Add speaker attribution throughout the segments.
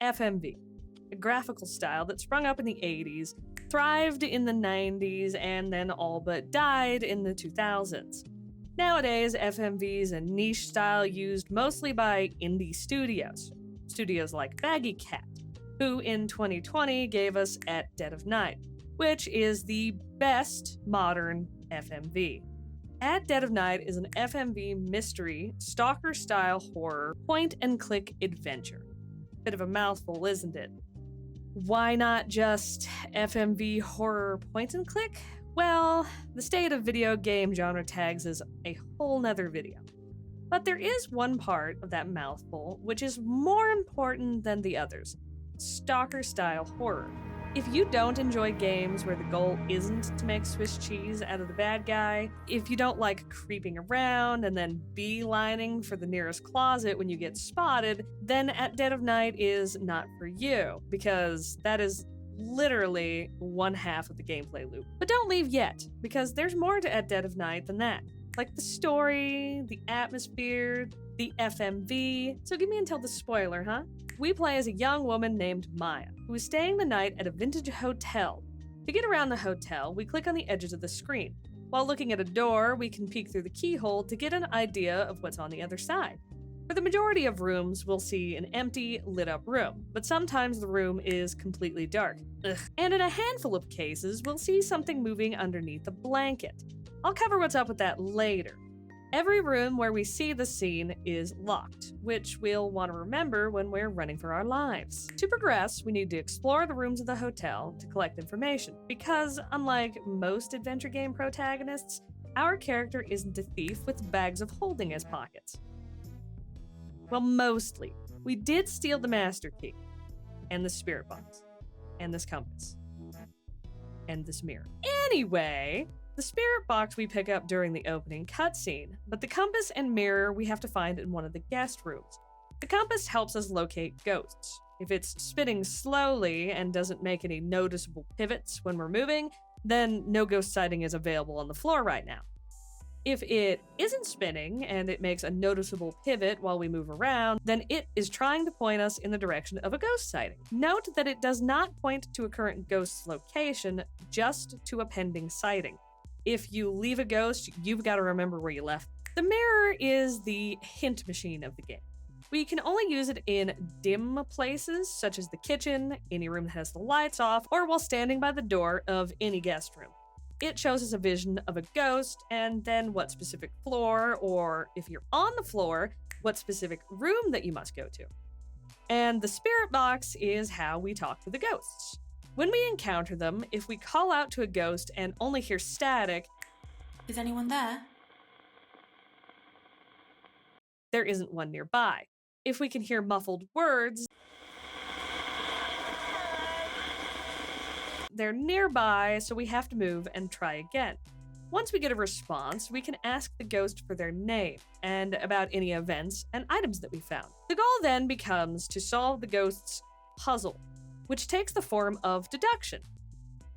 Speaker 1: FMV, a graphical style that sprung up in the 80s, thrived in the 90s, and then all but died in the 2000s. Nowadays, FMV is a niche style used mostly by indie studios like Baggy Cat, who in 2020 gave us At Dead of Night, which is the best modern FMV. At Dead of Night is an FMV mystery, stalker-style horror, point-and-click adventure. Bit of a mouthful, isn't it? Why not just FMV horror point-and-click? Well, the state of video game genre tags is a whole nother video. But there is one part of that mouthful which is more important than the others: stalker-style horror. If you don't enjoy games where the goal isn't to make Swiss cheese out of the bad guy, if you don't like creeping around and then beelining for the nearest closet when you get spotted, then At Dead of Night is not for you, because that is literally one half of the gameplay loop. But don't leave yet, because there's more to At Dead of Night than that. Like the story, the atmosphere, the FMV. So give me until the spoiler, huh? We play as a young woman named Maya, who is staying the night at a vintage hotel. To get around the hotel, we click on the edges of the screen. While looking at a door, we can peek through the keyhole to get an idea of what's on the other side. For the majority of rooms, we'll see an empty, lit-up room, but sometimes the room is completely dark. Ugh. And in a handful of cases, we'll see something moving underneath a blanket. I'll cover what's up with that later. Every room where we see the scene is locked, which we'll want to remember when we're running for our lives. To progress, we need to explore the rooms of the hotel to collect information, because unlike most adventure game protagonists, our character isn't a thief with bags of holding as pockets. Well, mostly. We did steal the master key, and the spirit box, and this compass, and this mirror. Anyway, the spirit box we pick up during the opening cutscene, but the compass and mirror we have to find in one of the guest rooms. The compass helps us locate ghosts. If it's spinning slowly and doesn't make any noticeable pivots when we're moving, then no ghost sighting is available on the floor right now. If it isn't spinning and it makes a noticeable pivot while we move around, then it is trying to point us in the direction of a ghost sighting. Note that it does not point to a current ghost's location, just to a pending sighting. If you leave a ghost, you've got to remember where you left. The mirror is the hint machine of the game. We can only use it in dim places, such as the kitchen, any room that has the lights off, or while standing by the door of any guest room. It shows us a vision of a ghost, and then what specific floor, or if you're on the floor, what specific room that you must go to. And the spirit box is how we talk to the ghosts. When we encounter them, if we call out to a ghost and only hear static,
Speaker 2: "Is anyone there?"
Speaker 1: there isn't one nearby. If we can hear muffled words, they're nearby, so we have to move and try again. Once we get a response, we can ask the ghost for their name and about any events and items that we found. The goal then becomes to solve the ghost's puzzle, which takes the form of deduction.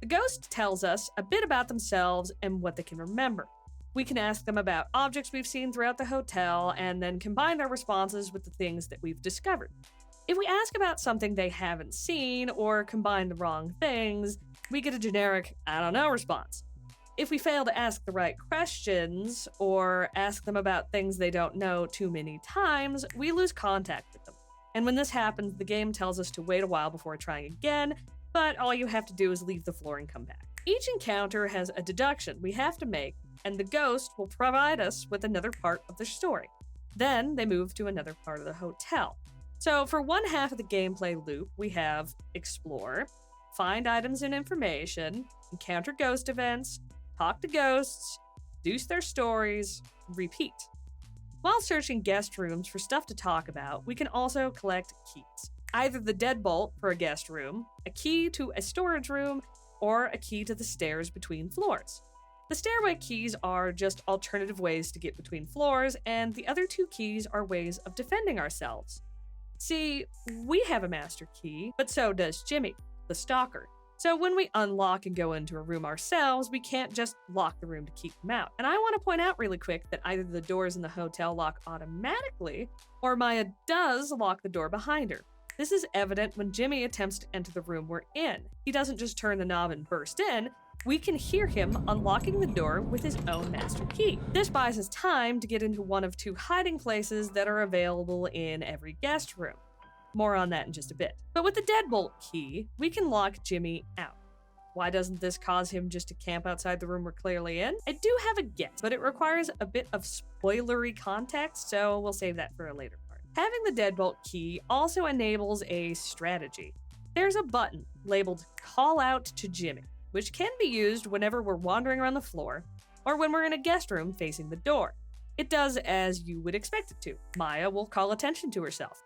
Speaker 1: The ghost tells us a bit about themselves and what they can remember. We can ask them about objects we've seen throughout the hotel and then combine their responses with the things that we've discovered. If we ask about something they haven't seen or combine the wrong things, we get a generic, "I don't know" response. If we fail to ask the right questions or ask them about things they don't know too many times, we lose contact with them. And when this happens, the game tells us to wait a while before trying again, but all you have to do is leave the floor and come back. Each encounter has a deduction we have to make, and the ghost will provide us with another part of the story. Then they move to another part of the hotel. So for one half of the gameplay loop, we have explore, find items and information, encounter ghost events, talk to ghosts, deduce their stories, repeat. While searching guest rooms for stuff to talk about, we can also collect keys. Either the deadbolt for a guest room, a key to a storage room, or a key to the stairs between floors. The stairway keys are just alternative ways to get between floors, and the other two keys are ways of defending ourselves. See, we have a master key, but so does Jimmy, the stalker. So when we unlock and go into a room ourselves, we can't just lock the room to keep them out. And I want to point out really quick that either the doors in the hotel lock automatically, or Maya does lock the door behind her. This is evident when Jimmy attempts to enter the room we're in. He doesn't just turn the knob and burst in. We can hear him unlocking the door with his own master key. This buys us time to get into one of 2 hiding places that are available in every guest room. More on that in just a bit. But with the deadbolt key, we can lock Jimmy out. Why doesn't this cause him just to camp outside the room we're clearly in? I do have a guess, but it requires a bit of spoilery context, so we'll save that for a later part. Having the deadbolt key also enables a strategy. There's a button labeled Call Out to Jimmy, which can be used whenever we're wandering around the floor or when we're in a guest room facing the door. It does as you would expect it to. Maya will call attention to herself.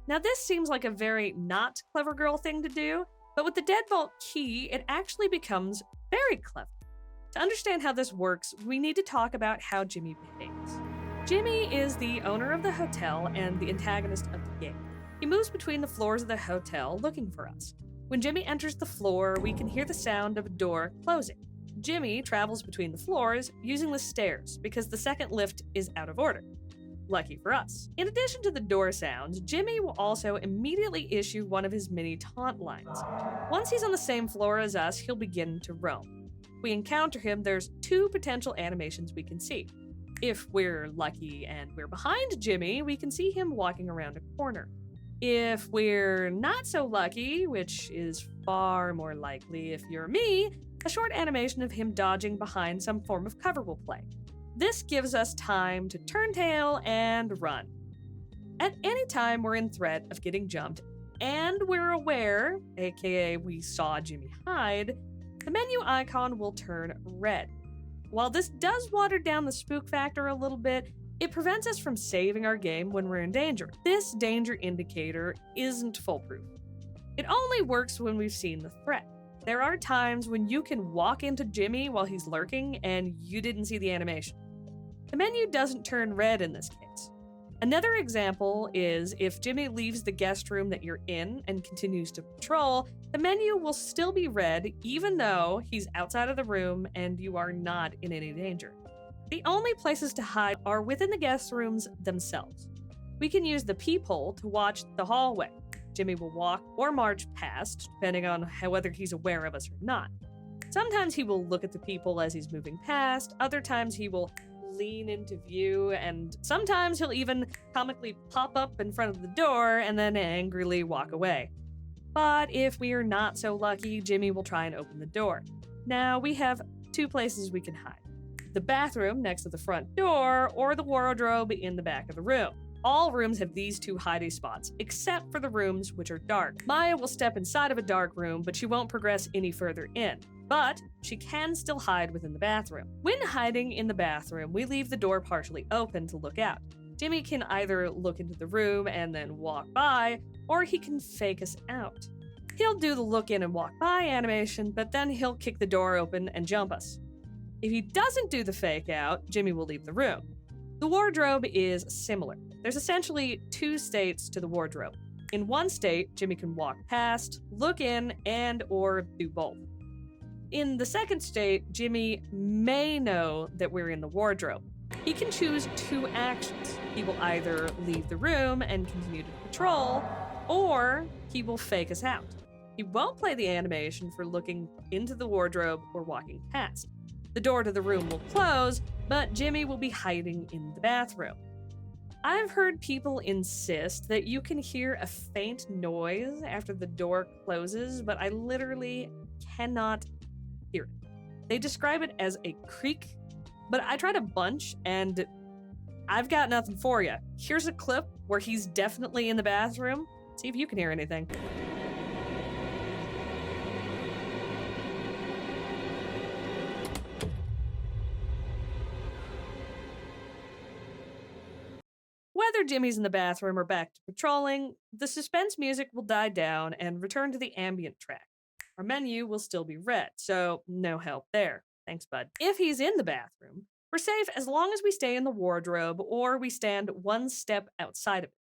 Speaker 1: Now this seems like a very not clever girl thing to do, but with the deadbolt key, it actually becomes very clever. To understand how this works, we need to talk about how Jimmy behaves. Jimmy is the owner of the hotel and the antagonist of the game. He moves between the floors of the hotel looking for us. When Jimmy enters the floor, we can hear the sound of a door closing. Jimmy travels between the floors using the stairs because the second lift is out of order. Lucky for us. In addition to the door sounds, Jimmy will also immediately issue one of his mini taunt lines. Once he's on the same floor as us, he'll begin to roam. If we encounter him, there's 2 potential animations we can see. If we're lucky and we're behind Jimmy, we can see him walking around a corner. If we're not so lucky, which is far more likely if you're me, a short animation of him dodging behind some form of cover will play. This gives us time to turn tail and run. At any time we're in threat of getting jumped, and we're aware, aka we saw Jimmy hide, the menu icon will turn red. While this does water down the spook factor a little bit, it prevents us from saving our game when we're in danger. This danger indicator isn't foolproof. It only works when we've seen the threat. There are times when you can walk into Jimmy while he's lurking and you didn't see the animation. The menu doesn't turn red in this case. Another example is if Jimmy leaves the guest room that you're in and continues to patrol, the menu will still be red even though he's outside of the room and you are not in any danger. The only places to hide are within the guest rooms themselves. We can use the peephole to watch the hallway. Jimmy will walk or march past, depending on whether he's aware of us or not. Sometimes he will look at the peephole as he's moving past, other times he will lean into view, and sometimes he'll even comically pop up in front of the door and then angrily walk away. But if we are not so lucky, Jimmy will try and open the door. Now, we have 2 places we can hide. The bathroom next to the front door, or the wardrobe in the back of the room. All rooms have these 2 hiding spots, except for the rooms which are dark. Maya will step inside of a dark room, but she won't progress any further in. But she can still hide within the bathroom. When hiding in the bathroom, we leave the door partially open to look out. Jimmy can either look into the room and then walk by, or he can fake us out. He'll do the look in and walk by animation, but then he'll kick the door open and jump us. If he doesn't do the fake out, Jimmy will leave the room. The wardrobe is similar. There's essentially 2 states to the wardrobe. In one state, Jimmy can walk past, look in, and/or do both. In the second state, Jimmy may know that we're in the wardrobe. He can choose 2 actions. He will either leave the room and continue to patrol, or he will fake us out. He won't play the animation for looking into the wardrobe or walking past. The door to the room will close, but Jimmy will be hiding in the bathroom. I've heard people insist that you can hear a faint noise after the door closes, but I literally cannot hear it. They describe it as a creak, but I tried a bunch and I've got nothing for you. Here's a clip where he's definitely in the bathroom. See if you can hear anything. Whether Jimmy's in the bathroom or back to patrolling, the suspense music will die down and return to the ambient track. Our menu will still be red, so no help there. Thanks, bud. If he's in the bathroom, we're safe as long as we stay in the wardrobe or we stand 1 step outside of it.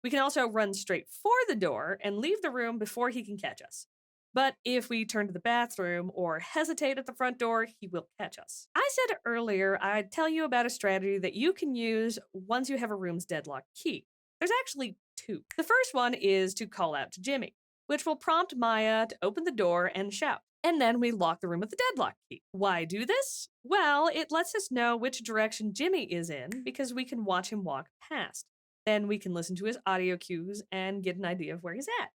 Speaker 1: We can also run straight for the door and leave the room before he can catch us. But if we turn to the bathroom or hesitate at the front door, he will catch us. I said earlier I'd tell you about a strategy that you can use once you have a room's deadlock key. There's actually two. The first one is to call out to Jimmy, which will prompt Maya to open the door and shout. And then we lock the room with the deadlock key. Why do this? Well, it lets us know which direction Jimmy is in because we can watch him walk past. Then we can listen to his audio cues and get an idea of where he's at.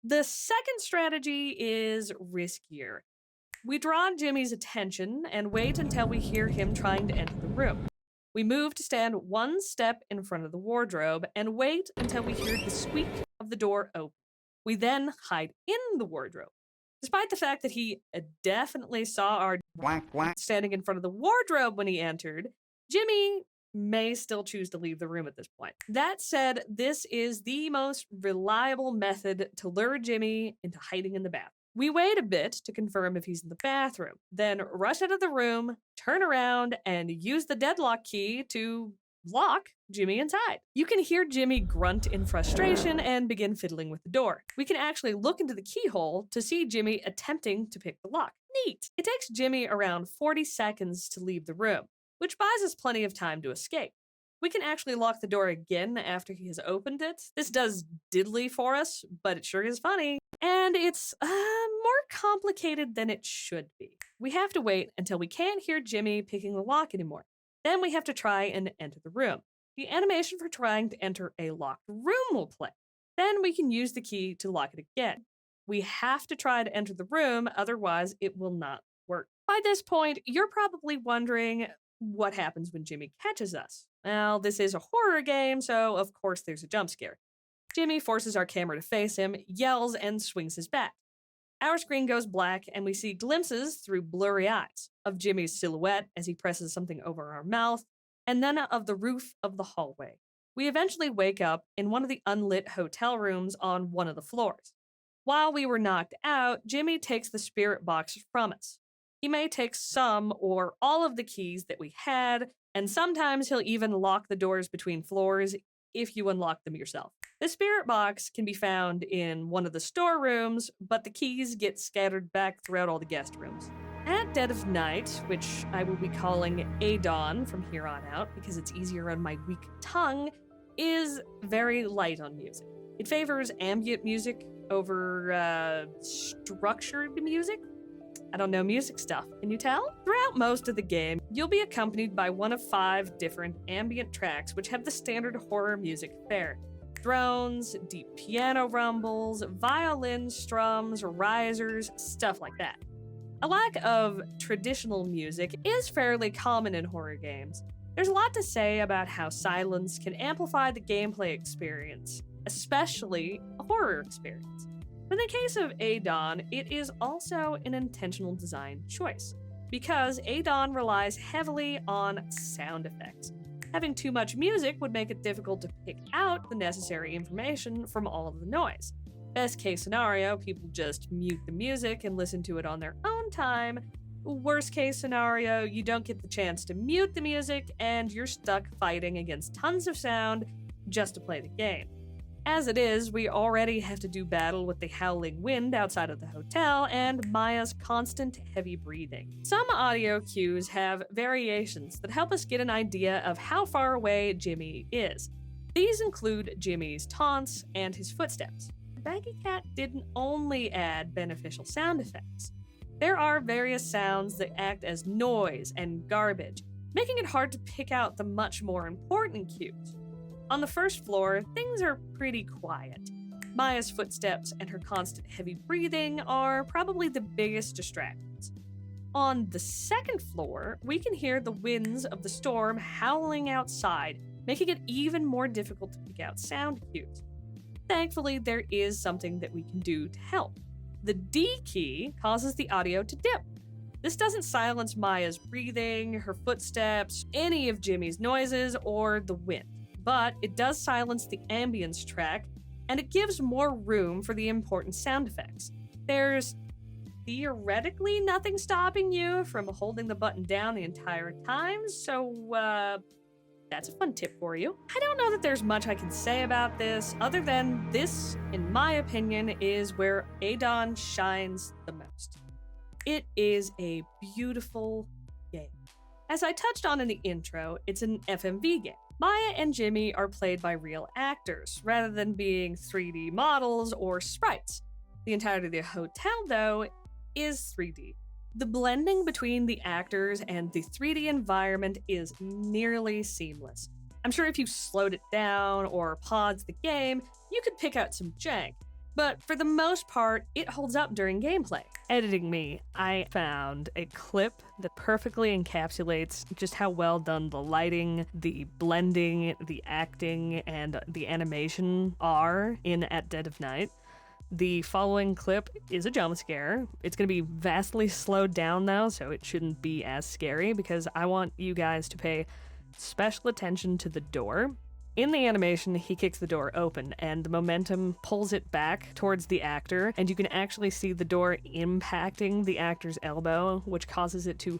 Speaker 1: The second strategy is riskier. We draw Jimmy's attention and wait until we hear him trying to enter the room. We move to stand one step in front of the wardrobe and wait until we hear the squeak of the door open. We then hide in the wardrobe. Despite the fact that he definitely saw our standing in front of the wardrobe when he entered, Jimmy may still choose to leave the room at this point. That said, this is the most reliable method to lure Jimmy into hiding in the bathroom. We wait a bit to confirm if he's in the bathroom, then rush out of the room, turn around, and use the deadlock key to lock Jimmy inside. You can hear Jimmy grunt in frustration and begin fiddling with the door. We can actually look into the keyhole to see Jimmy attempting to pick the lock. Neat! It takes Jimmy around 40 seconds to leave the room, which buys us plenty of time to escape. We can actually lock the door again after he has opened it. This does diddly for us, but it sure is funny. And it's more complicated than it should be. We have to wait until we can't hear Jimmy picking the lock anymore. Then we have to try and enter the room. The animation for trying to enter a locked room will play. Then we can use the key to lock it again. We have to try to enter the room, otherwise it will not work. By this point, you're probably wondering what happens when Jimmy catches us. Well, this is a horror game, so of course there's a jump scare. Jimmy forces our camera to face him, yells, and swings his bat. Our screen goes black, and we see glimpses through blurry eyes of Jimmy's silhouette as he presses something over our mouth, and then of the roof of the hallway. We eventually wake up in one of the unlit hotel rooms on one of the floors. While we were knocked out, Jimmy takes the spirit box from us. He may take some or all of the keys that we had, and sometimes he'll even lock the doors between floors if you unlock them yourself. The spirit box can be found in one of the storerooms, but the keys get scattered back throughout all the guest rooms. At dead of night, which I will be calling A-Dawn from here on out because it's easier on my weak tongue, is very light on music. It favors ambient music over structured music. I don't know music stuff, can you tell? Throughout most of the game, you'll be accompanied by one of 5 different ambient tracks which have the standard horror music fare. Drones, deep piano rumbles, violin strums, risers, stuff like that. A lack of traditional music is fairly common in horror games. There's a lot to say about how silence can amplify the gameplay experience, especially a horror experience. But in the case of A-Dawn, it is also an intentional design choice, because A-Dawn relies heavily on sound effects. Having too much music would make it difficult to pick out the necessary information from all of the noise. Best case scenario, people just mute the music and listen to it on their own time. Worst case scenario, you don't get the chance to mute the music and you're stuck fighting against tons of sound just to play the game. As it is, we already have to do battle with the howling wind outside of the hotel and Maya's constant heavy breathing. Some audio cues have variations that help us get an idea of how far away Jimmy is. These include Jimmy's taunts and his footsteps. Baggy Cat didn't only add beneficial sound effects. There are various sounds that act as noise and garbage, making it hard to pick out the much more important cues. On the first floor, things are pretty quiet. Maya's footsteps and her constant heavy breathing are probably the biggest distractions. On the second floor, we can hear the winds of the storm howling outside, making it even more difficult to pick out sound cues. Thankfully, there is something that we can do to help. The D key causes the audio to dip. This doesn't silence Maya's breathing, her footsteps, any of Jimmy's noises, or the wind. But it does silence the ambience track, and it gives more room for the important sound effects. There's theoretically nothing stopping you from holding the button down the entire time, so that's a fun tip for you. I don't know that there's much I can say about this, other than this, in my opinion, is where A-Dawn shines the most. It is a beautiful game. As I touched on in the intro, it's an FMV game. Maya and Jimmy are played by real actors, rather than being 3D models or sprites. The entirety of the hotel, though, is 3D. The blending between the actors and the 3D environment is nearly seamless. I'm sure if you slowed it down or paused the game, you could pick out some jank. But for the most part, it holds up during gameplay. Editing me, I found a clip that perfectly encapsulates just how well done the lighting, the blending, the acting, and the animation are in At Dead of Night. The following clip is a jump scare. It's going to be vastly slowed down though, so it shouldn't be as scary because I want you guys to pay special attention to the door. In the animation, he kicks the door open, and the momentum pulls it back towards the actor, and you can actually see the door impacting the actor's elbow, which causes it to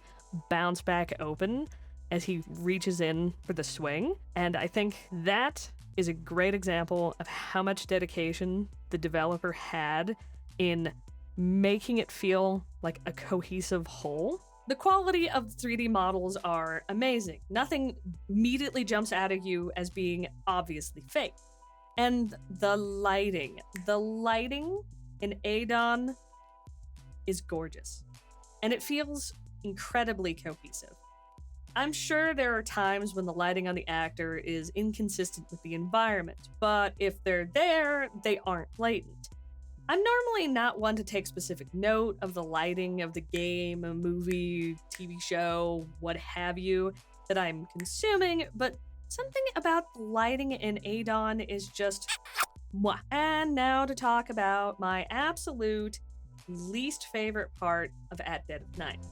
Speaker 1: bounce back open as he reaches in for the swing. And I think that is a great example of how much dedication the developer had in making it feel like a cohesive whole. The quality of the 3D models are amazing. Nothing immediately jumps out at you as being obviously fake. And the lighting in Adon is gorgeous. And it feels incredibly cohesive. I'm sure there are times when the lighting on the actor is inconsistent with the environment, but if they're there, they aren't blatant. I'm normally not one to take specific note of the lighting of the game, a movie, TV show, what have you, that I'm consuming, but something about the lighting in Adon is just mwah. And now to talk about my absolute least favorite part of At Dead of Night,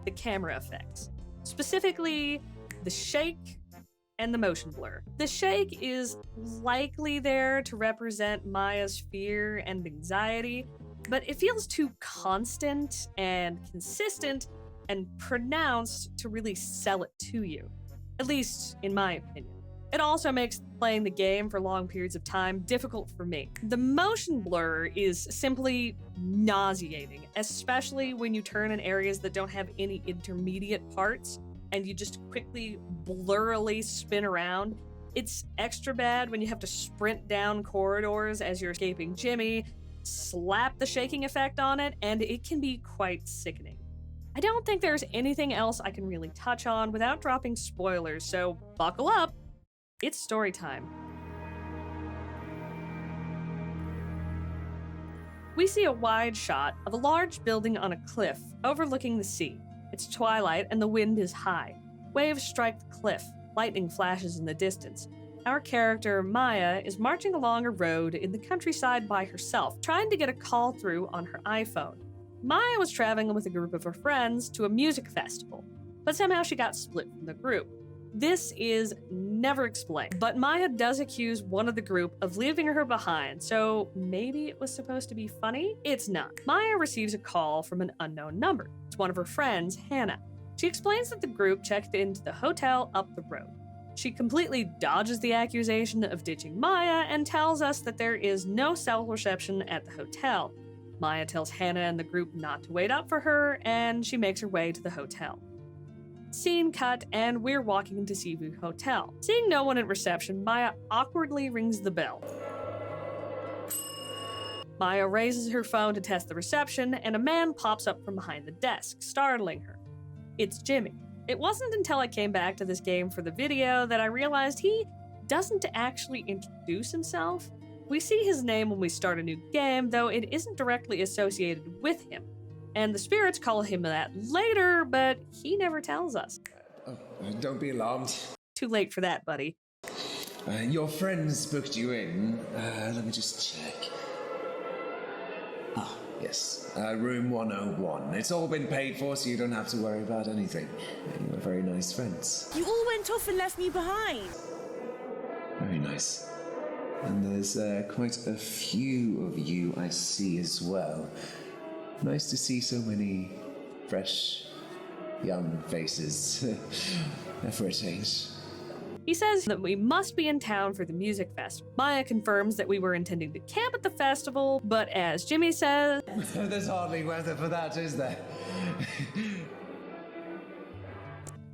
Speaker 1: the camera effects. Specifically, the shake and the motion blur. The shake is likely there to represent Maya's fear and anxiety, but it feels too constant and consistent and pronounced to really sell it to you, at least in my opinion. It also makes playing the game for long periods of time difficult for me. The motion blur is simply nauseating, especially when you turn in areas that don't have any intermediate parts and you just quickly, blurrily spin around. It's extra bad when you have to sprint down corridors as you're escaping Jimmy, slap the shaking effect on it, and it can be quite sickening. I don't think there's anything else I can really touch on without dropping spoilers, so buckle up. It's story time. We see a wide shot of a large building on a cliff overlooking the sea. It's twilight and the wind is high. Waves strike the cliff. Lightning flashes in the distance. Our character, Maya, is marching along a road in the countryside by herself, trying to get a call through on her iPhone. Maya was traveling with a group of her friends to a music festival, but somehow she got split from the group. This is never explained, but Maya does accuse one of the group of leaving her behind, so maybe it was supposed to be funny? It's not. Maya receives a call from an unknown number. It's one of her friends, Hannah. She explains that the group checked into the hotel up the road. She completely dodges the accusation of ditching Maya and tells us that there is no cell reception at the hotel. Maya tells Hannah and the group not to wait up for her, and she makes her way to the hotel. Scene cut, and we're walking into Sivu Hotel. Seeing no one at reception, Maya awkwardly rings the bell. Maya raises her phone to test the reception, and a man pops up from behind the desk, startling her. It's Jimmy. It wasn't until I came back to this game for the video that I realized he doesn't actually introduce himself. We see his name when we start a new game, though it isn't directly associated with him. And the spirits call him that later, but he never tells us.
Speaker 3: Oh, don't be alarmed.
Speaker 1: Too late for that, buddy.
Speaker 3: Your friends booked you in. Let me just check. Ah, yes. Room 101. It's all been paid for, so you don't have to worry about anything. You are very nice friends.
Speaker 4: You all went off and left me behind.
Speaker 3: Very nice. And there's quite a few of you I see as well. Nice to see so many fresh, young faces for a change.
Speaker 1: He says that we must be in town for the music festival. Maya confirms that we were intending to camp at the festival, but as Jimmy says,
Speaker 3: there's hardly weather for that, is there?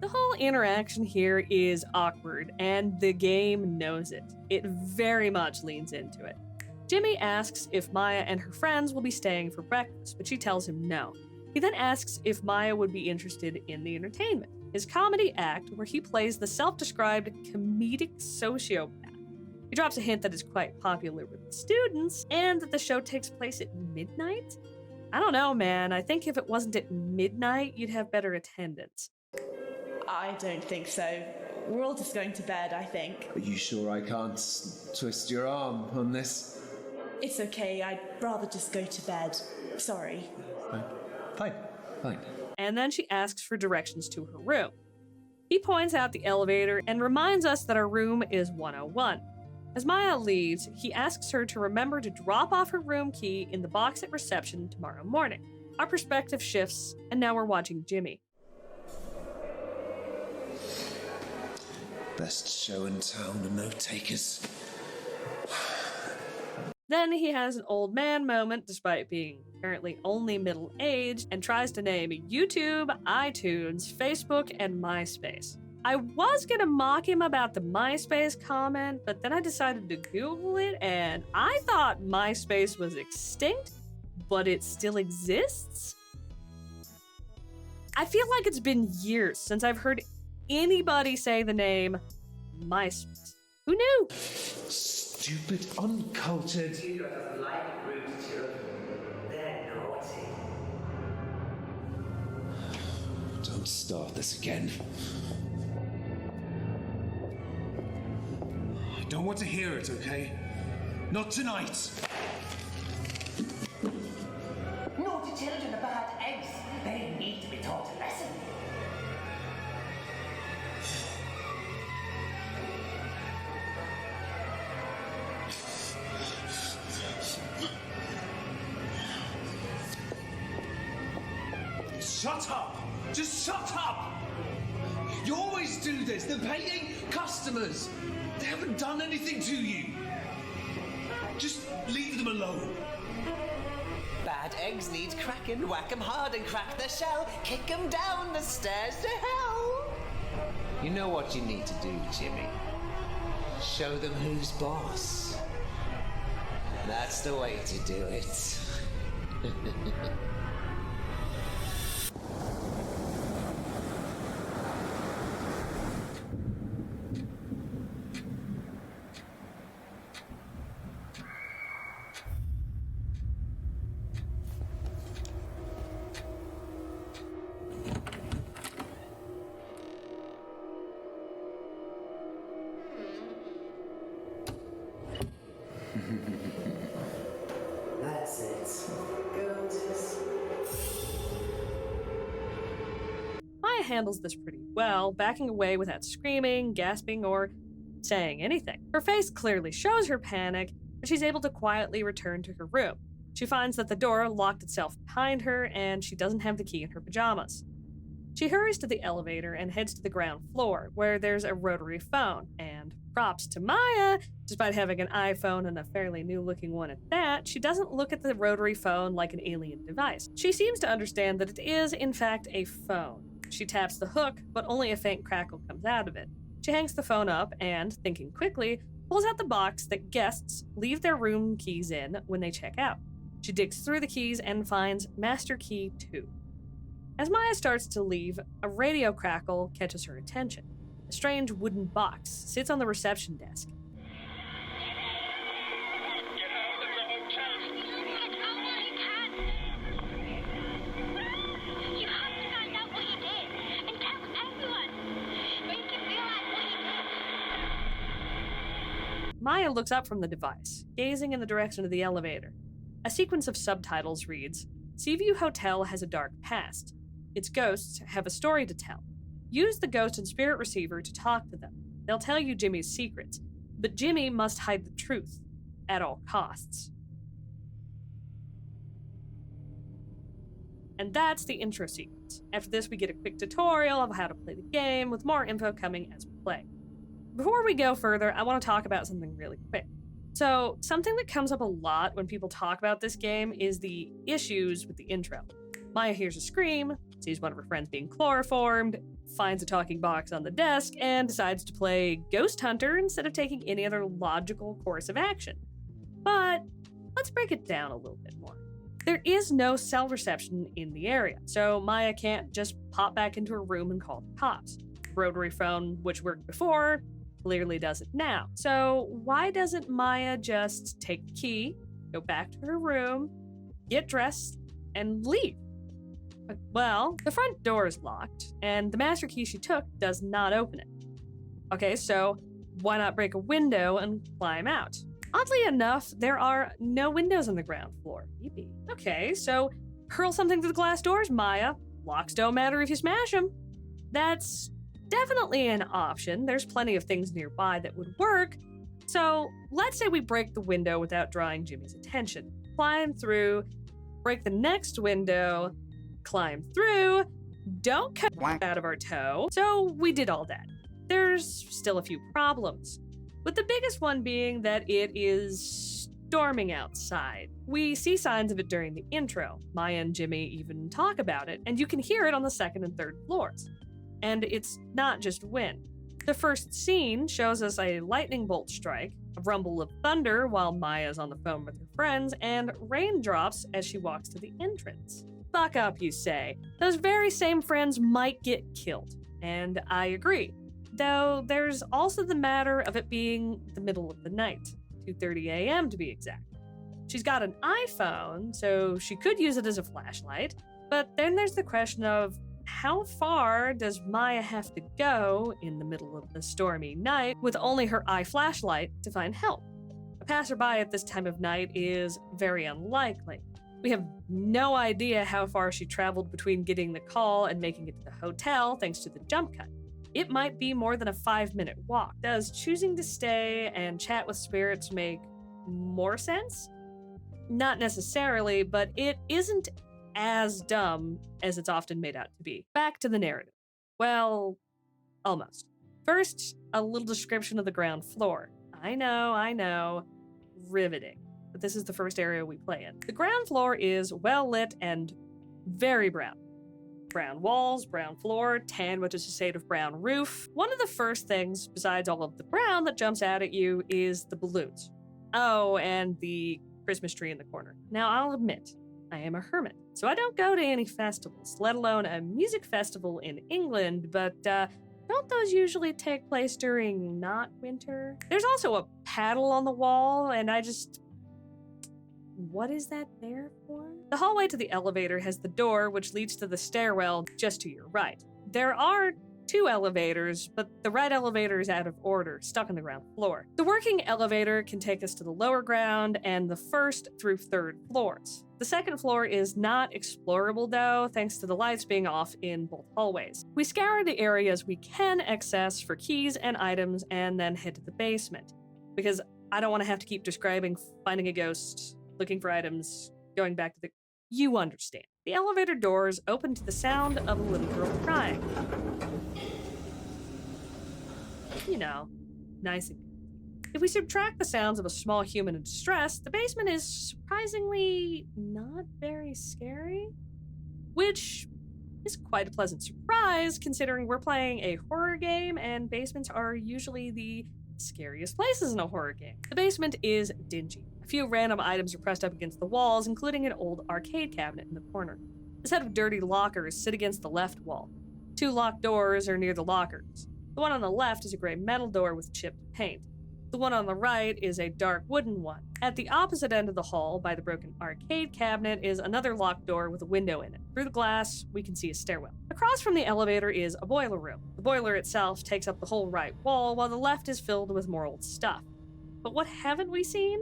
Speaker 1: the whole interaction here is awkward, and the game knows it. It very much leans into it. Jimmy asks if Maya and her friends will be staying for breakfast, but she tells him no. He then asks if Maya would be interested in the entertainment, his comedy act where he plays the self-described comedic sociopath. He drops a hint that it's quite popular with the students, and that the show takes place at midnight? I don't know, man. I think if it wasn't at midnight, you'd have better attendance.
Speaker 4: I don't think so. We're all just going to bed, I think.
Speaker 3: Are you sure I can't twist your arm on this?
Speaker 4: It's okay, I'd rather just go to bed. Sorry.
Speaker 3: Fine.
Speaker 1: And then she asks for directions to her room. He points out the elevator and reminds us that our room is 101. As Maya leaves, he asks her to remember to drop off her room key in the box at reception tomorrow morning. Our perspective shifts, and now we're watching Jimmy.
Speaker 3: Best show in town and no takers.
Speaker 1: Then he has an old man moment, despite being apparently only middle-aged, and tries to name YouTube, iTunes, Facebook, and MySpace. I was gonna mock him about the MySpace comment, but then I decided to Google it, and I thought MySpace was extinct, but it still exists? I feel like it's been years since I've heard anybody say the name MySpace. Who knew?
Speaker 3: Stupid, uncultured.
Speaker 5: Zero doesn't like rude children. They're naughty.
Speaker 3: Don't start this again. I don't want to hear it, okay? Not tonight.
Speaker 5: Naughty children are bad eggs. They need to be taught a lesson.
Speaker 3: Shut up! Just shut up! You always do this. They're paying customers. They haven't done anything to you. Just leave them alone.
Speaker 5: Bad eggs need cracking. Whack 'em hard and crack the shell. Kick 'em down the stairs to hell.
Speaker 3: You know what you need to do, Jimmy. Show them who's boss. That's the way to do it.
Speaker 5: That's it. Gorgeous.
Speaker 1: Maya handles this pretty well, backing away without screaming, gasping, or saying anything. Her face clearly shows her panic, but she's able to quietly return to her room. She finds that the door locked itself behind her, and she doesn't have the key in her pajamas. She hurries to the elevator and heads to the ground floor, where there's a rotary phone, and props to Maya, despite having an iPhone and a fairly new-looking one at that, she doesn't look at the rotary phone like an alien device. She seems to understand that it is, in fact, a phone. She taps the hook, but only a faint crackle comes out of it. She hangs the phone up and, thinking quickly, pulls out the box that guests leave their room keys in when they check out. She digs through the keys and finds Master Key 2. As Maya starts to leave, a radio crackle catches her attention. A strange wooden box sits on the reception desk. Maya looks up from the device, gazing in the direction of the elevator. A sequence of subtitles reads, Seaview Hotel has a dark past. Its ghosts have a story to tell. Use the ghost and spirit receiver to talk to them. They'll tell you Jimmy's secrets, but Jimmy must hide the truth at all costs. And that's the intro sequence. After this, we get a quick tutorial of how to play the game, with more info coming as we play. Before we go further, I want to talk about something really quick. So, something that comes up a lot when people talk about this game is the issues with the intro. Maya hears a scream, sees one of her friends being chloroformed, finds a talking box on the desk, and decides to play Ghost Hunter instead of taking any other logical course of action. But let's break it down a little bit more. There is no cell reception in the area, so Maya can't just pop back into her room and call the cops. The rotary phone, which worked before, clearly doesn't now. So why doesn't Maya just take the key, go back to her room, get dressed, and leave? Well, the front door is locked, and the master key she took does not open it. Okay, so why not break a window and climb out? Oddly enough, there are no windows on the ground floor. Yippee. Okay, so hurl something through the glass doors, Maya. Locks don't matter if you smash them. That's definitely an option. There's plenty of things nearby that would work. So let's say we break the window without drawing Jimmy's attention. Climb through, break the next window, climb through, don't cut out of our toe. So we did all that. There's still a few problems, with the biggest one being that it is storming outside. We see signs of it during the intro. Maya and Jimmy even talk about it, and you can hear it on the second and third floors. And it's not just wind. The first scene shows us a lightning bolt strike, a rumble of thunder while Maya's on the phone with her friends, and raindrops as she walks to the entrance. Fuck up, you say. Those very same friends might get killed. And I agree. Though there's also the matter of it being the middle of the night, 2:30 a.m. to be exact. She's got an iPhone, so she could use it as a flashlight, but then there's the question of how far does Maya have to go in the middle of the stormy night with only her eye flashlight to find help? A passerby at this time of night is very unlikely. We have no idea how far she traveled between getting the call and making it to the hotel thanks to the jump cut. It might be more than a 5-minute walk. Does choosing to stay and chat with spirits make more sense? Not necessarily, but it isn't as dumb as it's often made out to be. Back to the narrative. Well, almost. First, a little description of the ground floor. I know, riveting. But this is the first area we play in. The ground floor is well lit and very brown. Brown walls, brown floor, tan, which is a shade of brown roof. One of the first things, besides all of the brown, that jumps out at you is the balloons. Oh, and the Christmas tree in the corner. Now, I'll admit, I am a hermit, so I don't go to any festivals, let alone a music festival in England, but don't those usually take place during not winter? There's also a paddle on the wall, and what is that there for? The hallway to the elevator has the door which leads to the stairwell just to your right. There are 2 elevators, but the right elevator is out of order, stuck on the ground floor. The working elevator can take us to the lower ground and the 1st through 3rd floors. The 2nd floor is not explorable though, thanks to the lights being off in both hallways. We scour the areas we can access for keys and items and then head to the basement, because I don't want to have to keep describing finding a ghost, looking for items, going back to the... You understand. The elevator doors open to the sound of a little girl crying. You know, nice and good. If we subtract the sounds of a small human in distress, the basement is surprisingly not very scary, which is quite a pleasant surprise considering we're playing a horror game and basements are usually the scariest places in a horror game. The basement is dingy. A few random items are pressed up against the walls, including an old arcade cabinet in the corner. A set of dirty lockers sit against the left wall. 2 locked doors are near the lockers. The one on the left is a gray metal door with chipped paint. The one on the right is a dark wooden one. At the opposite end of the hall, by the broken arcade cabinet, is another locked door with a window in it. Through the glass, we can see a stairwell. Across from the elevator is a boiler room. The boiler itself takes up the whole right wall, while the left is filled with more old stuff. But what haven't we seen?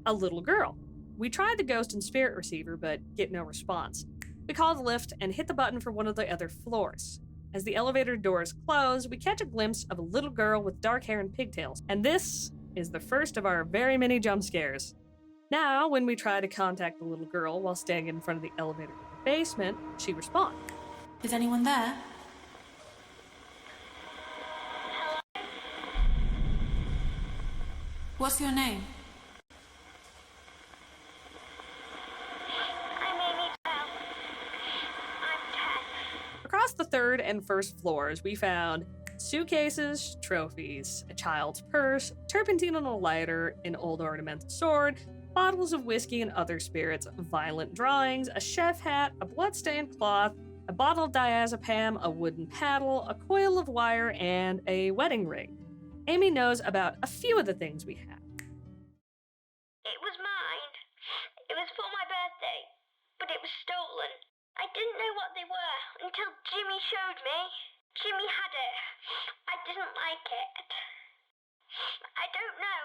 Speaker 1: A little girl. We tried the ghost and spirit receiver, but get no response. We call the lift and hit the button for one of the other floors. As the elevator doors close, we catch a glimpse of a little girl with dark hair and pigtails, and this is the first of our very many jump scares. Now, when we try to contact the little girl while standing in front of the elevator in the basement, she responds.
Speaker 2: Is anyone there? What's your name?
Speaker 6: I'm Amy 12. I'm 10.
Speaker 1: Across the third and first floors, we found suitcases, trophies, a child's purse, turpentine on a lighter, an old ornamental sword, bottles of whiskey and other spirits, violent drawings, a chef hat, a blood-stained cloth, a bottle of diazepam, a wooden paddle, a coil of wire, and a wedding ring. Amy knows about a few of the things we have.
Speaker 6: It was mine. It was for my birthday, but it was stolen. I didn't know what they were until Jimmy showed me. Jimmy had it. I didn't like it. I don't know,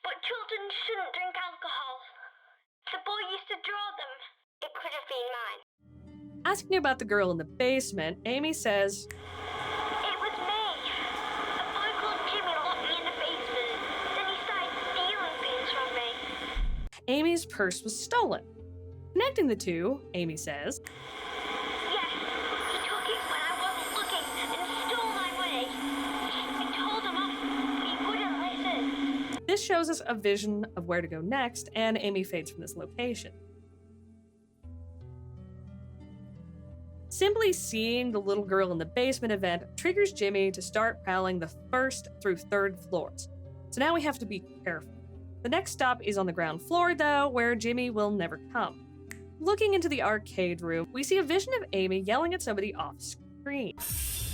Speaker 6: but children shouldn't drink alcohol. The boy used to draw them. It could have been mine.
Speaker 1: Asking about the girl in the basement, Amy says,
Speaker 6: It was me. A boy called Jimmy locked me in the basement. Then he started stealing things from me.
Speaker 1: Amy's purse was stolen. Connecting the two, Amy says,
Speaker 6: Yes, he took it when I wasn't looking and stole my money. I told him off, but he wouldn't listen.
Speaker 1: This shows us a vision of where to go next, and Amy fades from this location. Simply seeing the little girl in the basement event triggers Jimmy to start prowling the first through third floors. So now we have to be careful. The next stop is on the ground floor, though, where Jimmy will never come. Looking into the arcade room, we see a vision of Amy yelling at somebody off screen.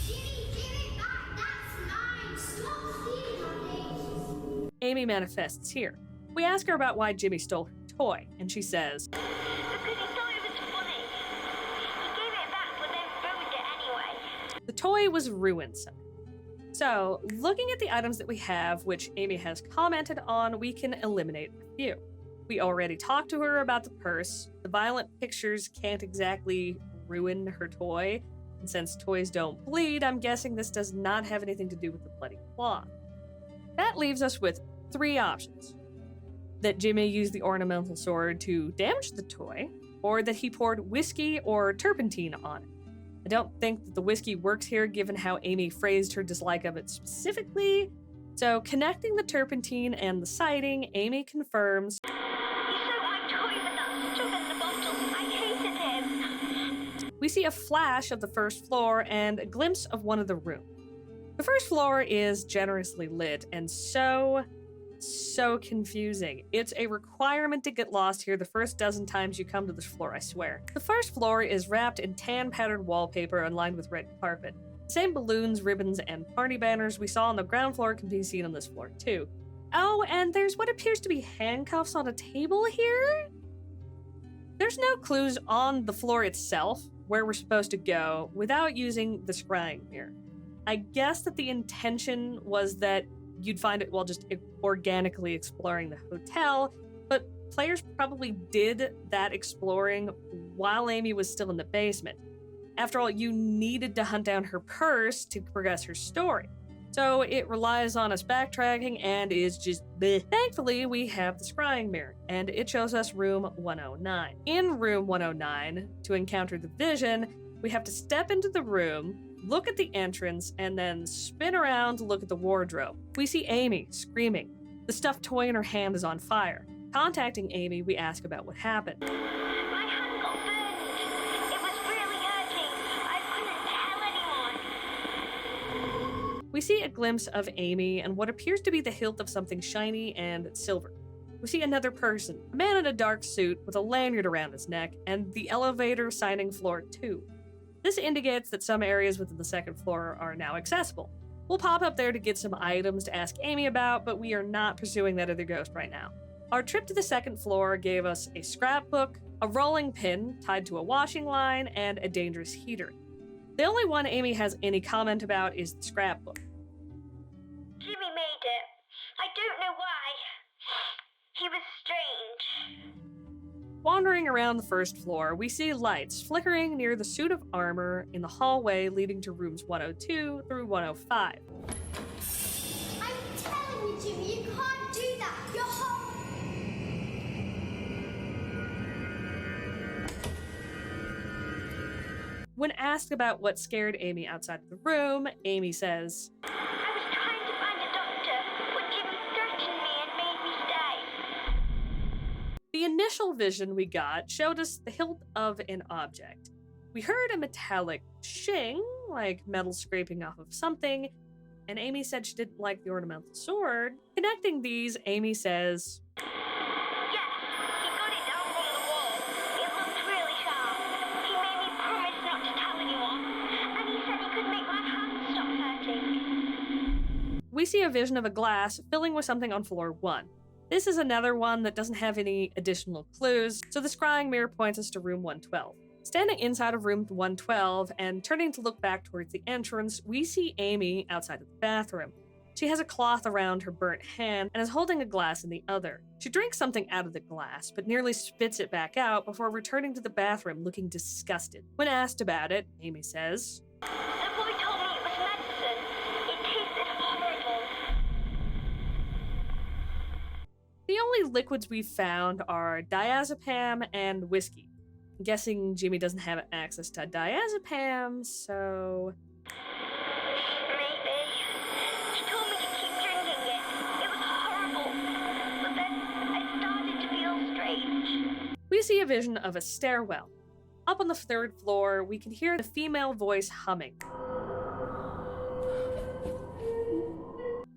Speaker 7: Jimmy, give it back! That's mine! Stop stealing my things!
Speaker 1: Amy manifests here. We ask her about why Jimmy stole her toy, and she says,
Speaker 6: Because he thought it was funny. He gave it back, but then ruined it anyway.
Speaker 1: the toy was ruined somehow. So, looking at the items that we have, which Amy has commented on, we can eliminate a few. We already talked to her about the purse. The violent pictures can't exactly ruin her toy. And since toys don't bleed, I'm guessing this does not have anything to do with the bloody cloth. That leaves us with three options. That Jimmy used the ornamental sword to damage the toy, or that he poured whiskey or turpentine on it. I don't think that the whiskey works here given how Amy phrased her dislike of it specifically. So, connecting the turpentine and the sighting, Amy confirms,
Speaker 6: He stole my toy with that stuff in the bottle. I hated him.
Speaker 1: we see a flash of the first floor and a glimpse of one of the rooms. The first floor is generously lit and so confusing. It's a requirement to get lost here the first dozen times you come to this floor, I swear. The first floor is wrapped in tan-patterned wallpaper and lined with red carpet. The same balloons, ribbons, and party banners we saw on the ground floor can be seen on this floor too. Oh, and there's what appears to be handcuffs on a table here? There's no clues on the floor itself where we're supposed to go without using the scrying mirror. I guess that the intention was that you'd find it while just organically exploring the hotel, but players probably did that exploring while Amy was still in the basement. After all, you needed to hunt down her purse to progress her story. So it relies on us backtracking and is just bleh. Thankfully, we have the scrying mirror, and it shows us room 109. In room 109, to encounter the vision, we have to step into the room, look at the entrance, and then spin around to look at the wardrobe. We see Amy screaming. The stuffed toy in her hand is on fire. Contacting Amy, we ask about what happened.
Speaker 6: My hand got burned. It was really hurting. I couldn't tell anyone.
Speaker 1: We see a glimpse of Amy and what appears to be the hilt of something shiny and silver. We see another person, a man in a dark suit with a lanyard around his neck, and the elevator signing floor 2. This indicates that some areas within the second floor are now accessible. We'll pop up there to get some items to ask Amy about, but we are not pursuing that other ghost right now. Our trip to the second floor gave us a scrapbook, a rolling pin tied to a washing line, and a dangerous heater. The only one Amy has any comment about is the scrapbook.
Speaker 6: Jimmy made it. I don't know why. He was strange.
Speaker 1: Wandering around the first floor, we see lights flickering near the suit of armor in the hallway leading to rooms 102 through 105.
Speaker 7: I'm telling you, Jimmy, you can't do that. You're hot.
Speaker 1: When asked about what scared Amy outside of the room, Amy says,
Speaker 6: I was trying to find a doctor, but Jimmy threatened me and made me stay.
Speaker 1: the initial vision we got showed us the hilt of an object. We heard a metallic shing, like metal scraping off of something, and Amy said she didn't like the ornamental sword. Connecting these, Amy says,
Speaker 6: Yes, he got it down from the wall. It looked really sharp. He made me promise not to tell anyone, and he said he could make my hands stop hurting.
Speaker 1: We see a vision of a glass filling with something on floor 1. This is another one that doesn't have any additional clues, so the scrying mirror points us to room 112. Standing inside of room 112 and turning to look back towards the entrance, we see Amy outside of the bathroom. She has a cloth around her burnt hand and is holding a glass in the other. She drinks something out of the glass, but nearly spits it back out before returning to the bathroom looking disgusted. When asked about it, Amy says,
Speaker 6: The boy told me it was medicine. It tasted horrible.
Speaker 1: the only liquids we've found are diazepam and whiskey. I'm guessing Jimmy doesn't have access to diazepam, so...
Speaker 6: Maybe. She told me to keep drinking it. It was horrible. But then I started to feel strange.
Speaker 1: We see a vision of a stairwell. Up on the 3rd floor, we can hear the female voice humming,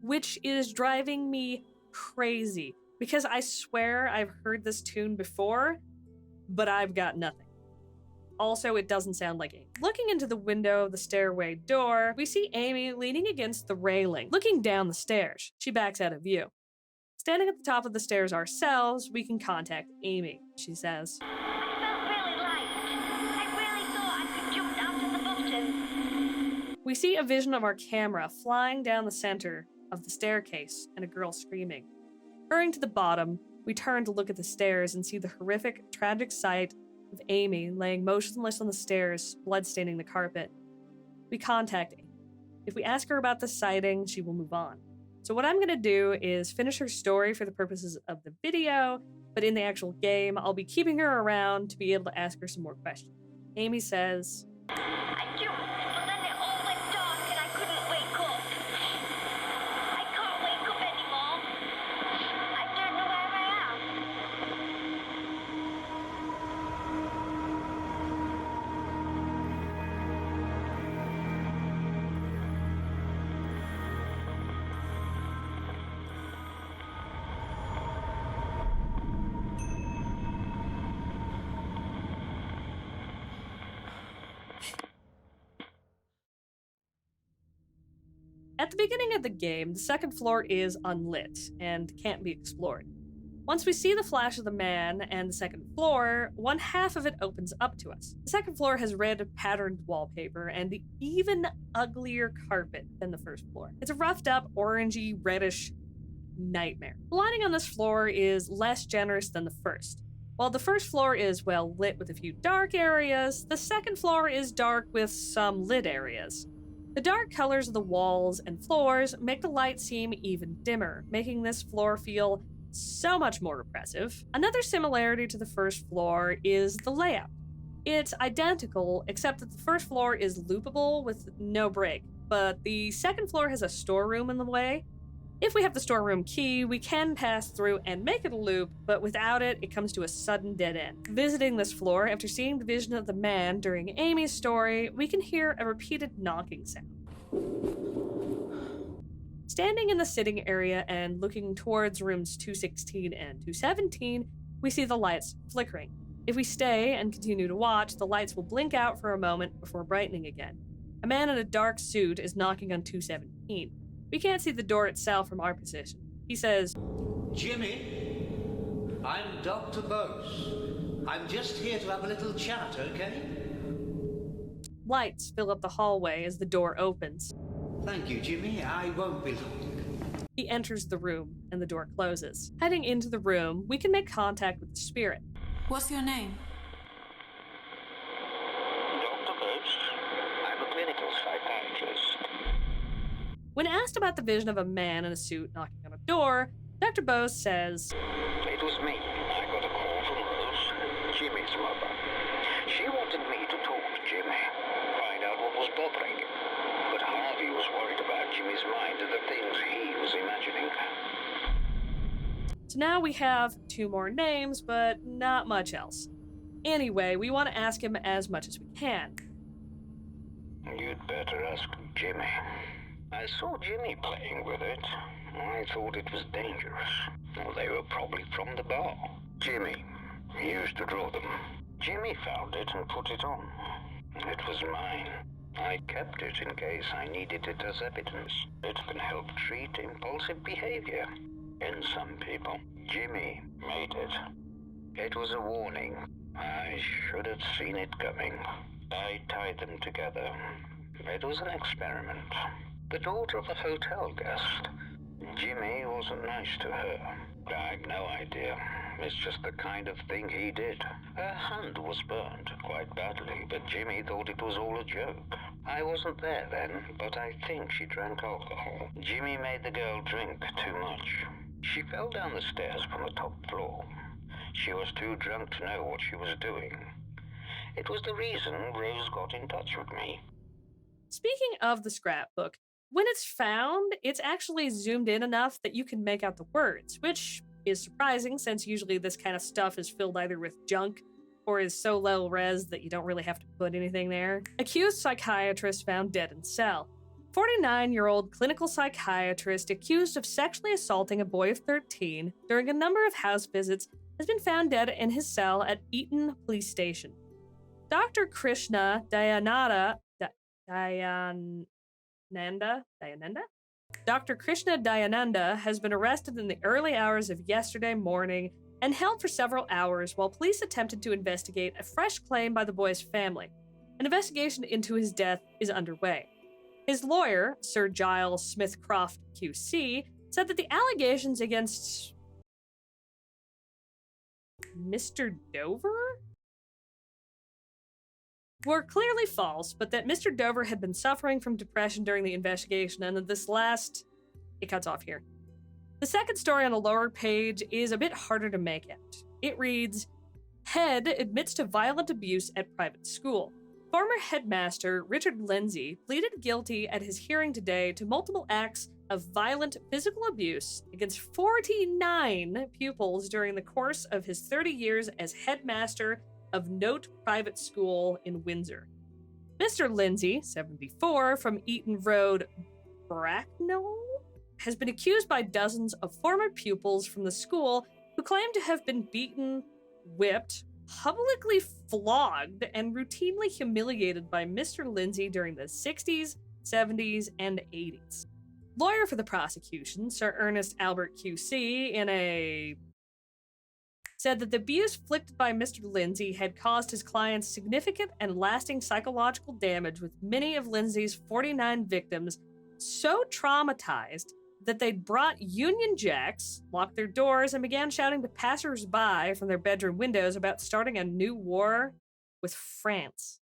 Speaker 1: which is driving me crazy because I swear I've heard this tune before, but I've got nothing. Also, it doesn't sound like Amy. Looking into the window of the stairway door, we see Amy leaning against the railing, looking down the stairs. She backs out of view. Standing at the top of the stairs ourselves, we can contact Amy. She says,
Speaker 6: I felt really light. I really thought I could jump down to the bottom.
Speaker 1: we see a vision of our camera flying down the center of the staircase and a girl screaming. Hurrying to the bottom, we turn to look at the stairs and see the horrific, tragic sight of Amy laying motionless on the stairs, blood staining the carpet. We contact Amy. If we ask her about the sighting, she will move on. So what I'm going to do is finish her story for the purposes of the video, but in the actual game, I'll be keeping her around to be able to ask her some more questions. Amy says,
Speaker 6: I jumped, but then it all went dark and I couldn't wake up. I can't wake up anymore. I don't know where I am.
Speaker 1: At the beginning of the game, the 2nd floor is unlit and can't be explored. Once we see the flash of the man and the 2nd floor, one half of it opens up to us. The 2nd floor has red patterned wallpaper and the even uglier carpet than the 1st floor. It's a roughed up, orangey, reddish nightmare. The lighting on this floor is less generous than the 1st. While the 1st floor is well lit with a few dark areas, the 2nd floor is dark with some lit areas. The dark colors of the walls and floors make the light seem even dimmer, making this floor feel so much more oppressive. Another similarity to the 1st floor is the layout. It's identical, except that the 1st floor is loopable with no break, but the 2nd floor has a storeroom in the way. If we have the storeroom key, we can pass through and make it a loop, but without it, it comes to a sudden dead end. Visiting this floor, after seeing the vision of the man during Amy's story, we can hear a repeated knocking sound. Standing in the sitting area and looking towards rooms 216 and 217, we see the lights flickering. If we stay and continue to watch, the lights will blink out for a moment before brightening again. A man in a dark suit is knocking on 217. We can't see the door itself from our position. He says,
Speaker 8: Jimmy, I'm Dr. Bose. I'm just here to have a little chat, okay?
Speaker 1: Lights fill up the hallway as the door opens.
Speaker 8: Thank you, Jimmy. I won't be long.
Speaker 1: He enters the room and the door closes. Heading into the room, we can make contact with the spirit.
Speaker 2: What's your name?
Speaker 9: Dr. Bose. I'm a clinical psychiatrist.
Speaker 1: When asked about the vision of a man in a suit knocking on a door, Dr. Bose says,
Speaker 9: It was me. I got a call from Rose, Jimmy's mother. She wanted me to talk to Jimmy, find out what was bothering him. But Harvey was worried about Jimmy's mind and the things he was imagining.
Speaker 1: So now we have 2 more names, but not much else. Anyway, we want to ask him as much as we can.
Speaker 9: You'd better ask Jimmy. I saw Jimmy playing with it. I thought it was dangerous. Well, they were probably from the bar. Jimmy, he used to draw them. Jimmy found it and put it on. It was mine. I kept it in case I needed it as evidence. It can help treat impulsive behavior in some people. Jimmy made it. It was a warning. I should have seen it coming. I tied them together. It was an experiment. The daughter of a hotel guest. Jimmy wasn't nice to her. I've no idea. It's just the kind of thing he did. Her hand was burned quite badly, but Jimmy thought it was all a joke. I wasn't there then, but I think she drank alcohol. Jimmy made the girl drink too much. She fell down the stairs from the top floor. She was too drunk to know what she was doing. It was the reason Rose got in touch with me.
Speaker 1: Speaking of the scrapbook, when it's found, it's actually zoomed in enough that you can make out the words, which is surprising since usually this kind of stuff is filled either with junk or is so low res that you don't really have to put anything there. Accused psychiatrist found dead in cell. 49-year-old clinical psychiatrist accused of sexually assaulting a boy of 13 during a number of house visits has been found dead in his cell at Eaton Police Station. Dr. Krishna Dayananda? Dr. Krishna Dayananda has been arrested in the early hours of yesterday morning and held for several hours while police attempted to investigate a fresh claim by the boy's family. An investigation into his death is underway. His lawyer, Sir Giles Smithcroft QC, said that the allegations against Mr. Dover were clearly false, but that Mr. Dover had been suffering from depression during the investigation, and that it cuts off here. The second story on the lower page is a bit harder to make out. It reads, Head admits to violent abuse at private school. Former headmaster Richard Lindsay pleaded guilty at his hearing today to multiple acts of violent physical abuse against 49 pupils during the course of his 30 years as headmaster of Note Private School in Windsor. Mr. Lindsay, 74, from Eaton Road, Bracknell, has been accused by dozens of former pupils from the school who claim to have been beaten, whipped, publicly flogged, and routinely humiliated by Mr. Lindsay during the 60s, 70s, and 80s. Lawyer for the prosecution, Sir Ernest Albert QC, said that the abuse inflicted by Mr. Lindsay had caused his clients significant and lasting psychological damage, with many of Lindsay's 49 victims so traumatized that they'd brought Union Jacks, locked their doors, and began shouting to passers-by from their bedroom windows about starting a new war with France.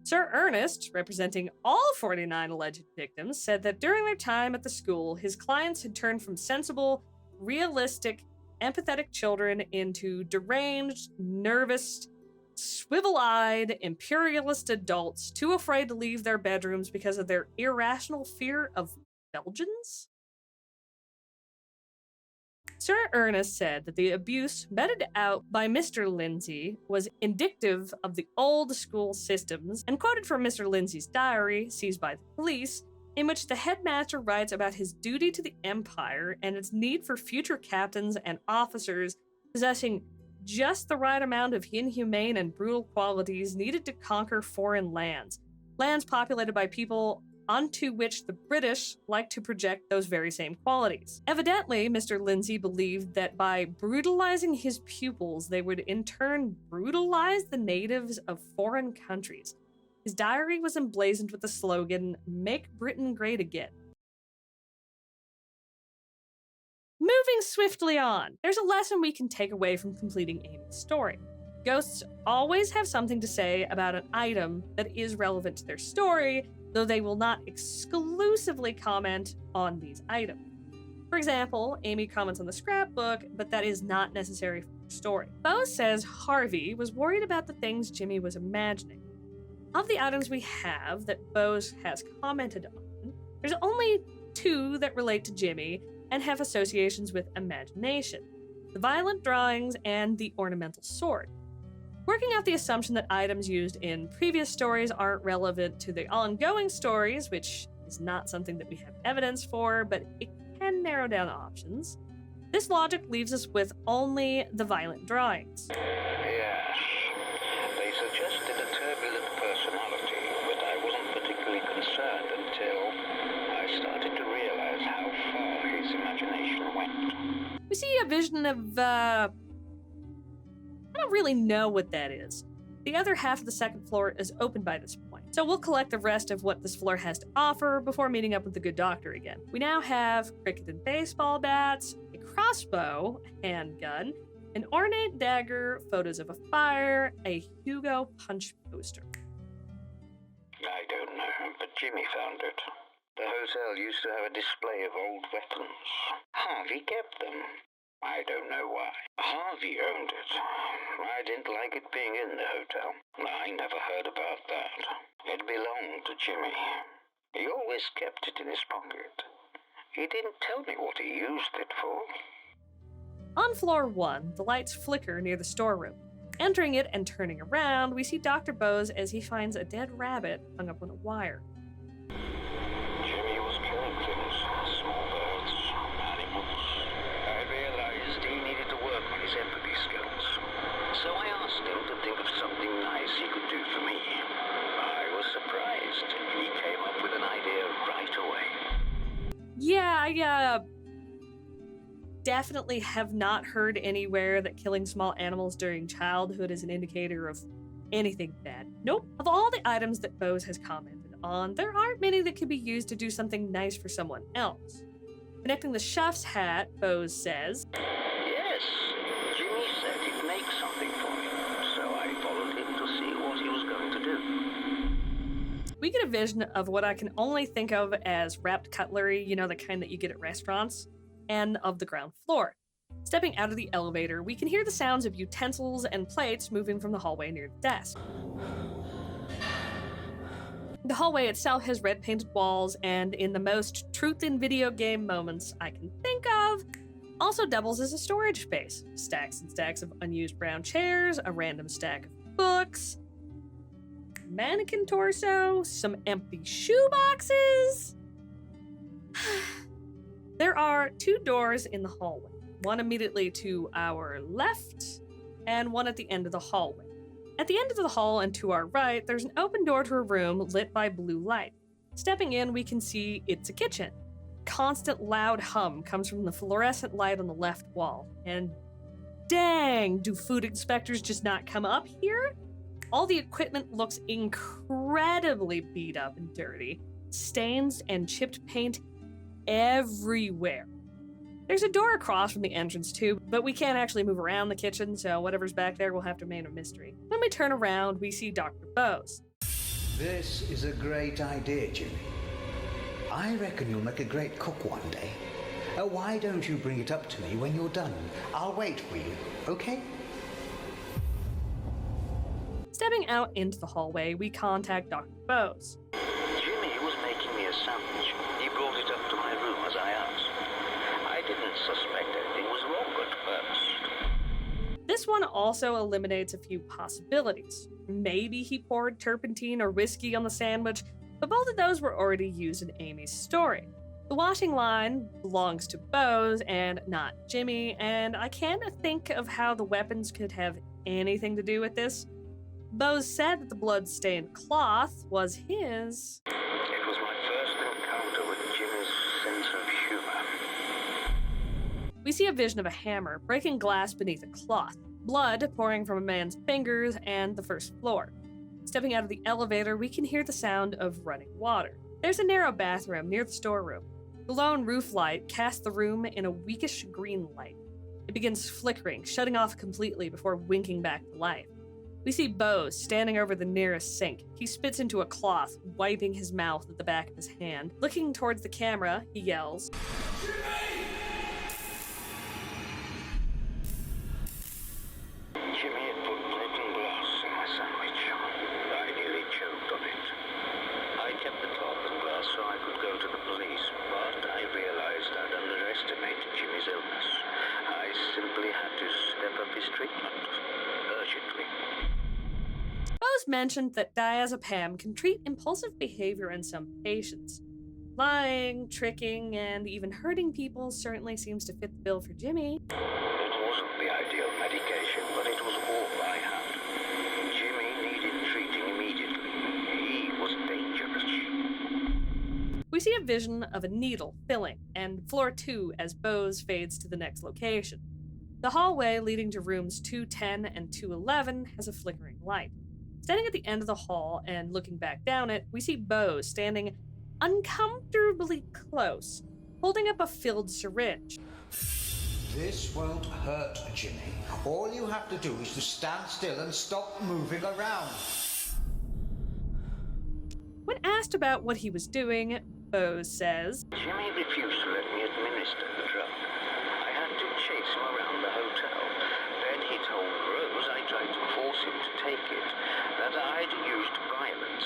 Speaker 1: Sir Ernest, representing all 49 alleged victims, said that during their time at the school, his clients had turned from sensible, realistic, empathetic children into deranged, nervous, swivel-eyed, imperialist adults too afraid to leave their bedrooms because of their irrational fear of Belgians? Sir Ernest said that the abuse meted out by Mr. Lindsay was indicative of the old school systems, and quoted from Mr. Lindsay's diary, seized by the police, in which the headmaster writes about his duty to the Empire and its need for future captains and officers possessing just the right amount of inhumane and brutal qualities needed to conquer foreign lands populated by people onto which the British like to project those very same qualities. Evidently, Mr. Lindsay believed that by brutalizing his pupils, they would in turn brutalize the natives of foreign countries. His diary was emblazoned with the slogan, "Make Britain Great Again." Moving swiftly on, there's a lesson we can take away from completing Amy's story. Ghosts always have something to say about an item that is relevant to their story, though they will not exclusively comment on these items. For example, Amy comments on the scrapbook, but that is not necessary for her story. Bose says Harvey was worried about the things Jimmy was imagining. Of the items we have that Bose has commented on, there's only 2 that relate to Jimmy and have associations with imagination. the violent drawings, and the ornamental sword. Working out the assumption that items used in previous stories aren't relevant to the ongoing stories, which is not something that we have evidence for, but it can narrow down options. This logic leaves us with only the violent drawings.
Speaker 9: Yes. They suggested a turbulent personality, but I wasn't particularly concerned until I started to realize how far his imagination went.
Speaker 1: We see a vision of, I don't really know what that is. The other half of the second floor is open by this point, so we'll collect the rest of what this floor has to offer before meeting up with the good doctor again. We now have cricket and baseball bats, a crossbow, a handgun, an ornate dagger, photos of a fire, a Hugo Punch poster.
Speaker 9: I don't know, but Jimmy found it. The hotel used to have a display of old weapons. Harvey kept them. I don't know why. Harvey owned it. I didn't like it being in the hotel. I never heard about that. It belonged to Jimmy. He always kept it in his pocket. He didn't tell me what he used it for.
Speaker 1: On floor 1, the lights flicker near the storeroom. Entering it and turning around, we see Dr. Bose as he finds a dead rabbit hung up on a wire.
Speaker 9: Jimmy was killing things, small birds, animals. I realized he needed to work on his empathy skills. So I asked him to think of something nice he could do for me. I was surprised. He came up with an idea right away.
Speaker 1: Yeah, I definitely have not heard anywhere that killing small animals during childhood is an indicator of anything bad. Nope. Of all the items that Bose has commented on, there aren't many that could be used to do something nice for someone else. Connecting the chef's hat, Bose says,
Speaker 9: Yes, Jimmy said he'd make something for me, so I followed him to see what he was going to do.
Speaker 1: We get a vision of what I can only think of as wrapped cutlery, you know, the kind that you get at restaurants, and of the ground floor. Stepping out of the elevator, we can hear the sounds of utensils and plates moving from the hallway near the desk. The hallway itself has red painted walls, and in the most truth in video game moments I can think of, also doubles as a storage space. Stacks and stacks of unused brown chairs, a random stack of books, mannequin torso, some empty shoeboxes. There are 2 doors in the hallway, one immediately to our left and one at the end of the hallway. At the end of the hall and to our right, there's an open door to a room lit by blue light. Stepping in, we can see it's a kitchen. Constant loud hum comes from the fluorescent light on the left wall. And dang, do food inspectors just not come up here? All the equipment looks incredibly beat up and dirty. Stains and chipped paint everywhere. There's a door across from the entrance too, but we can't actually move around the kitchen, so whatever's back there will have to remain a mystery. When we turn around, we see Dr. Bose.
Speaker 8: This is a great idea, Jimmy. I reckon you'll make a great cook one day. Why don't you bring it up to me when you're done? I'll wait for you, okay?
Speaker 1: Stepping out into the hallway, we contact Dr. Bose.
Speaker 9: Jimmy was making me a sandwich. He brought it up to my room as I asked. I didn't suspect anything was wrong at first.
Speaker 1: This one also eliminates a few possibilities. Maybe he poured turpentine or whiskey on the sandwich, but both of those were already used in Amy's story. The washing line belongs to Bose and not Jimmy, and I can't think of how the weapons could have anything to do with this. Bose said that the blood-stained cloth was his.
Speaker 9: It was my first encounter with Jimmy's sense of humor.
Speaker 1: We see a vision of a hammer breaking glass beneath a cloth, blood pouring from a man's fingers, and the first floor. Stepping out of the elevator, we can hear the sound of running water. There's a narrow bathroom near the storeroom. The lone roof light casts the room in a weakish green light. It begins flickering, shutting off completely before winking back to life. We see Bose standing over the nearest sink. He spits into a cloth, wiping his mouth with the back of his hand. Looking towards the camera, he yells,
Speaker 9: Jimmy had put broken glass in my sandwich. I nearly choked on it. I kept the top and glass so I could go to the police, but I realized I'd underestimated Jimmy's illness. I simply had
Speaker 1: Bose mentioned that diazepam can treat impulsive behavior in some patients. Lying, tricking, and even hurting people certainly seems to fit the bill for Jimmy.
Speaker 9: It wasn't the ideal medication, but it was all I had. Jimmy needed treating immediately. He was dangerous.
Speaker 1: We see a vision of a needle filling, and floor 2 as Bose fades to the next location. The hallway leading to rooms 210 and 211 has a flickering light. Standing at the end of the hall and looking back down it, we see Bose standing uncomfortably close, holding up a filled syringe.
Speaker 8: This won't hurt, Jimmy. All you have to do is to stand still and stop moving around.
Speaker 1: When asked about what he was doing, Bose says,
Speaker 9: Jimmy refused to let me administer the drug. I had to chase him around the hotel. Then he told Rose I tried to force him to take it, that I'd used violence.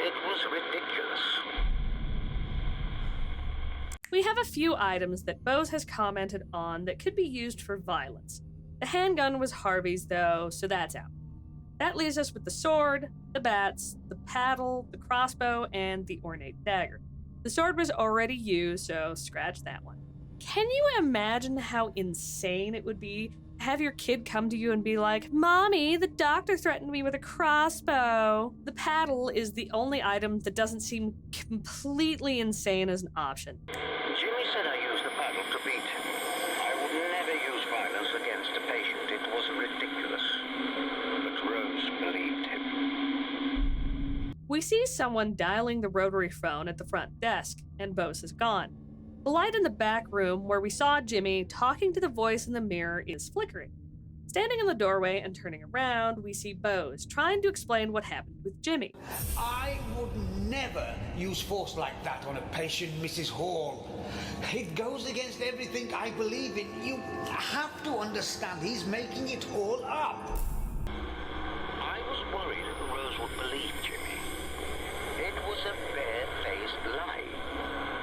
Speaker 9: It was ridiculous.
Speaker 1: We have a few items that Bose has commented on that could be used for violence. The handgun was Harvey's though, so that's out. That leaves us with the sword, the bats, the paddle, the crossbow, and the ornate dagger. The sword was already used, so scratch that one. Can you imagine how insane it would be to have your kid come to you and be like, Mommy, the doctor threatened me with a crossbow? The paddle is the only item that doesn't seem completely insane as an option.
Speaker 9: Jimmy said I used the paddle to beat him. I would never use violence against a patient. It was ridiculous. But Rose believed him.
Speaker 1: We see someone dialing the rotary phone at the front desk, and Bose is gone. The light in the back room where we saw Jimmy talking to the voice in the mirror is flickering. Standing in the doorway and turning around, we see Bose trying to explain what happened with Jimmy.
Speaker 8: I would never use force like that on a patient, Mrs. Hall. It goes against everything I believe in. You have to understand he's making it all up.
Speaker 9: I was worried Rose would believe Jimmy. It was a bare-faced lie.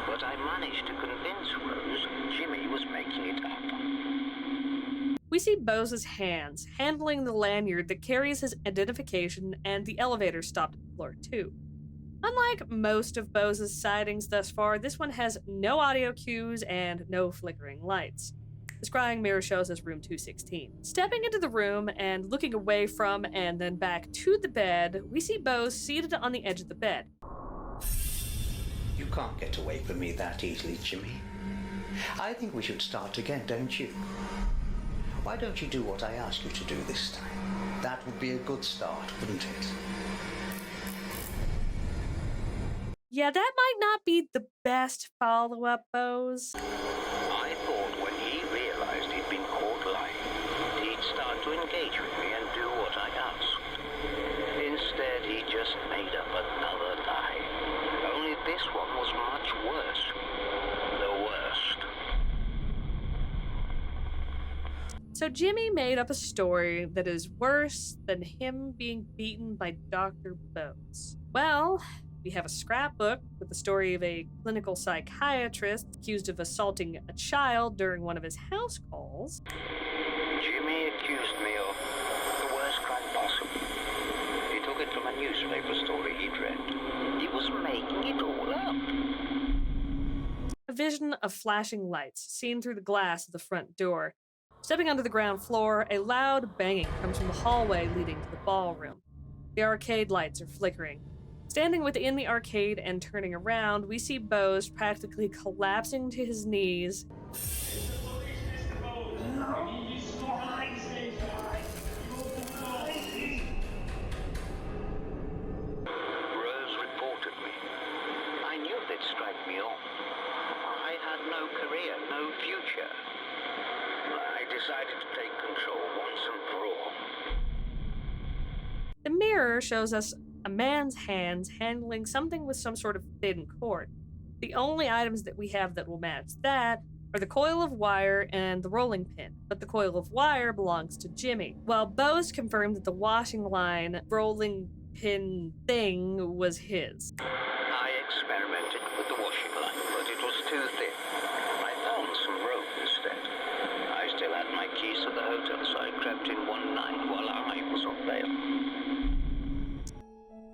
Speaker 9: But I managed to convince Rose Jimmy was making it up.
Speaker 1: We see Bose's hands handling the lanyard that carries his identification, and the elevator stopped at floor 2. Unlike most of Bose's sightings thus far, this one has no audio cues and no flickering lights. The scrying mirror shows us room 216. Stepping into the room and looking away from and then back to the bed, we see Bose seated on the edge of the bed.
Speaker 8: You can't get away from me that easily, Jimmy. I think we should start again, don't you? Why don't you do what I ask you to do this time? That would be a good start, wouldn't it?
Speaker 1: Yeah, that might not be the best follow-up, Bose.
Speaker 9: I thought when he realized he'd been caught lying, he'd start to engage with me and do what I asked. Instead, he just made up another lie. Only this one was much worse. The worst.
Speaker 1: So Jimmy made up a story that is worse than him being beaten by Dr. Bose. Well, we have a scrapbook with the story of a clinical psychiatrist accused of assaulting a child during one of his house calls.
Speaker 9: Jimmy accused me of the worst crime possible. He took it from a newspaper story he'd read. He was making it all up.
Speaker 1: A vision of flashing lights seen through the glass of the front door. Stepping onto the ground floor, a loud banging comes from the hallway leading to the ballroom. The arcade lights are flickering. Standing within the arcade and turning around, we see Bose practically collapsing to his knees.
Speaker 9: Rose reported me. I knew they'd strike me off. I had no career, no future. I decided to take control once and for all.
Speaker 1: The mirror shows us a man's hands handling something with some sort of thin cord. The only items that we have that will match that are the coil of wire and the rolling pin, but the coil of wire belongs to Jimmy. While Bose confirmed that the washing line rolling pin thing was his.
Speaker 9: I experimented with the washing line, but it was too thin. I found some rope instead. I still had my keys to the hotel, so I crept in one night while I was on bail.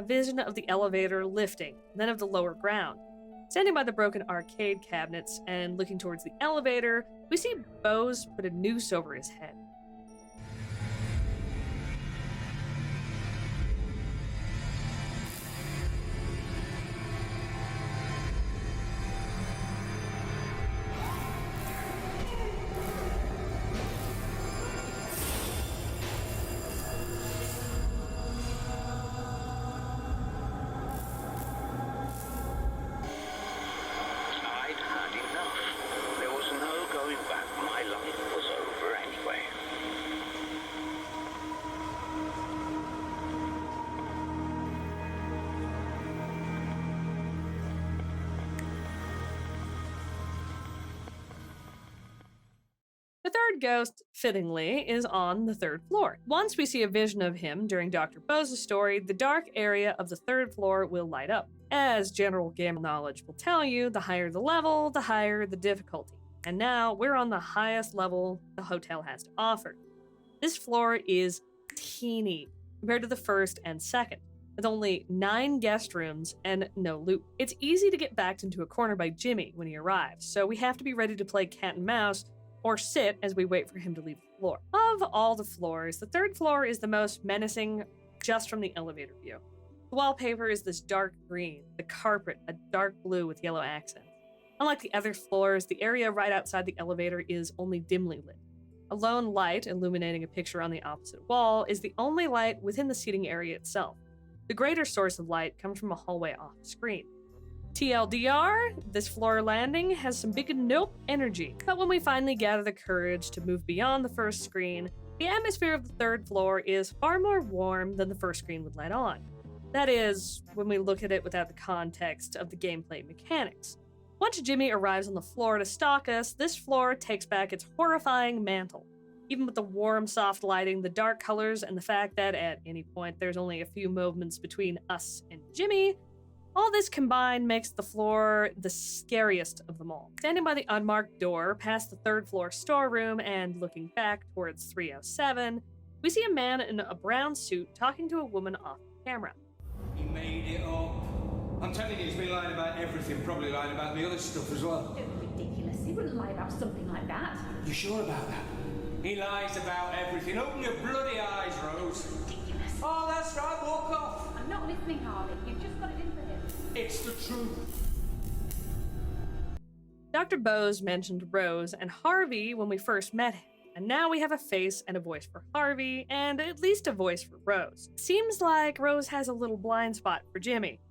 Speaker 1: a vision of the elevator lifting, then of the lower ground. Standing by the broken arcade cabinets and looking towards the elevator, we see Bose put a noose over his head. The third ghost, fittingly, is on the third floor. Once we see a vision of him during Dr. Bose's story, the dark area of the third floor will light up. As general game knowledge will tell you, the higher the level, the higher the difficulty. And now we're on the highest level the hotel has to offer. This floor is teeny compared to the first and second, with only 9 guest rooms and no loot. It's easy to get backed into a corner by Jimmy when he arrives, so we have to be ready to play cat and mouse or sit as we wait for him to leave the floor. Of all the floors, the third floor is the most menacing just from the elevator view. The wallpaper is this dark green, the carpet a dark blue with yellow accents. Unlike the other floors, the area right outside the elevator is only dimly lit. A lone light illuminating a picture on the opposite wall is the only light within the seating area itself. The greater source of light comes from a hallway off screen. TLDR, this floor landing has some big nope energy, but when we finally gather the courage to move beyond the first screen, the atmosphere of the third floor is far more warm than the first screen would let on. That is, when we look at it without the context of the gameplay mechanics. Once Jimmy arrives on the floor to stalk us, this floor takes back its horrifying mantle. Even with the warm, soft lighting, the dark colors, and the fact that at any point there's only a few moments between us and Jimmy, all this combined makes the floor the scariest of them all. Standing by the unmarked door past the third floor storeroom and looking back towards 307, we see a man in a brown suit talking to a woman off camera.
Speaker 10: He made it up. I'm telling you, he's been lying about everything, probably lying about the other stuff as well.
Speaker 11: Ridiculous. He wouldn't lie about something like that.
Speaker 10: You sure about that? He lies about everything. Open your bloody eyes, Rose.
Speaker 11: Ridiculous.
Speaker 10: Oh, that's right, walk off.
Speaker 11: I'm not listening, Harvey. You've just got it in for him.
Speaker 10: It's the truth.
Speaker 1: Dr. Bose mentioned Rose and Harvey when we first met him, and now we have a face and a voice for Harvey, and at least a voice for Rose. Seems like Rose has a little blind spot for Jimmy.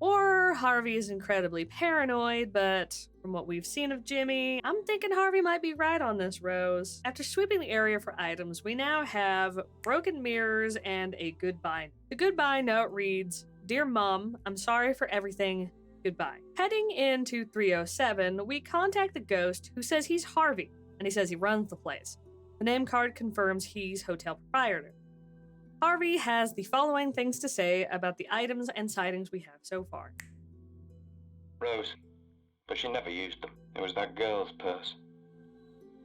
Speaker 1: Or Harvey is incredibly paranoid, but from what we've seen of Jimmy, I'm thinking Harvey might be right on this, Rose. After sweeping the area for items, we now have broken mirrors and a goodbye. The goodbye note reads, "Dear Mom, I'm sorry for everything. Goodbye." Heading into 307, we contact the ghost who says he's Harvey, and he says he runs the place. The name card confirms he's hotel proprietor. Harvey has the following things to say about the items and sightings we have so far.
Speaker 9: Rose, but she never used them. It was that girl's purse.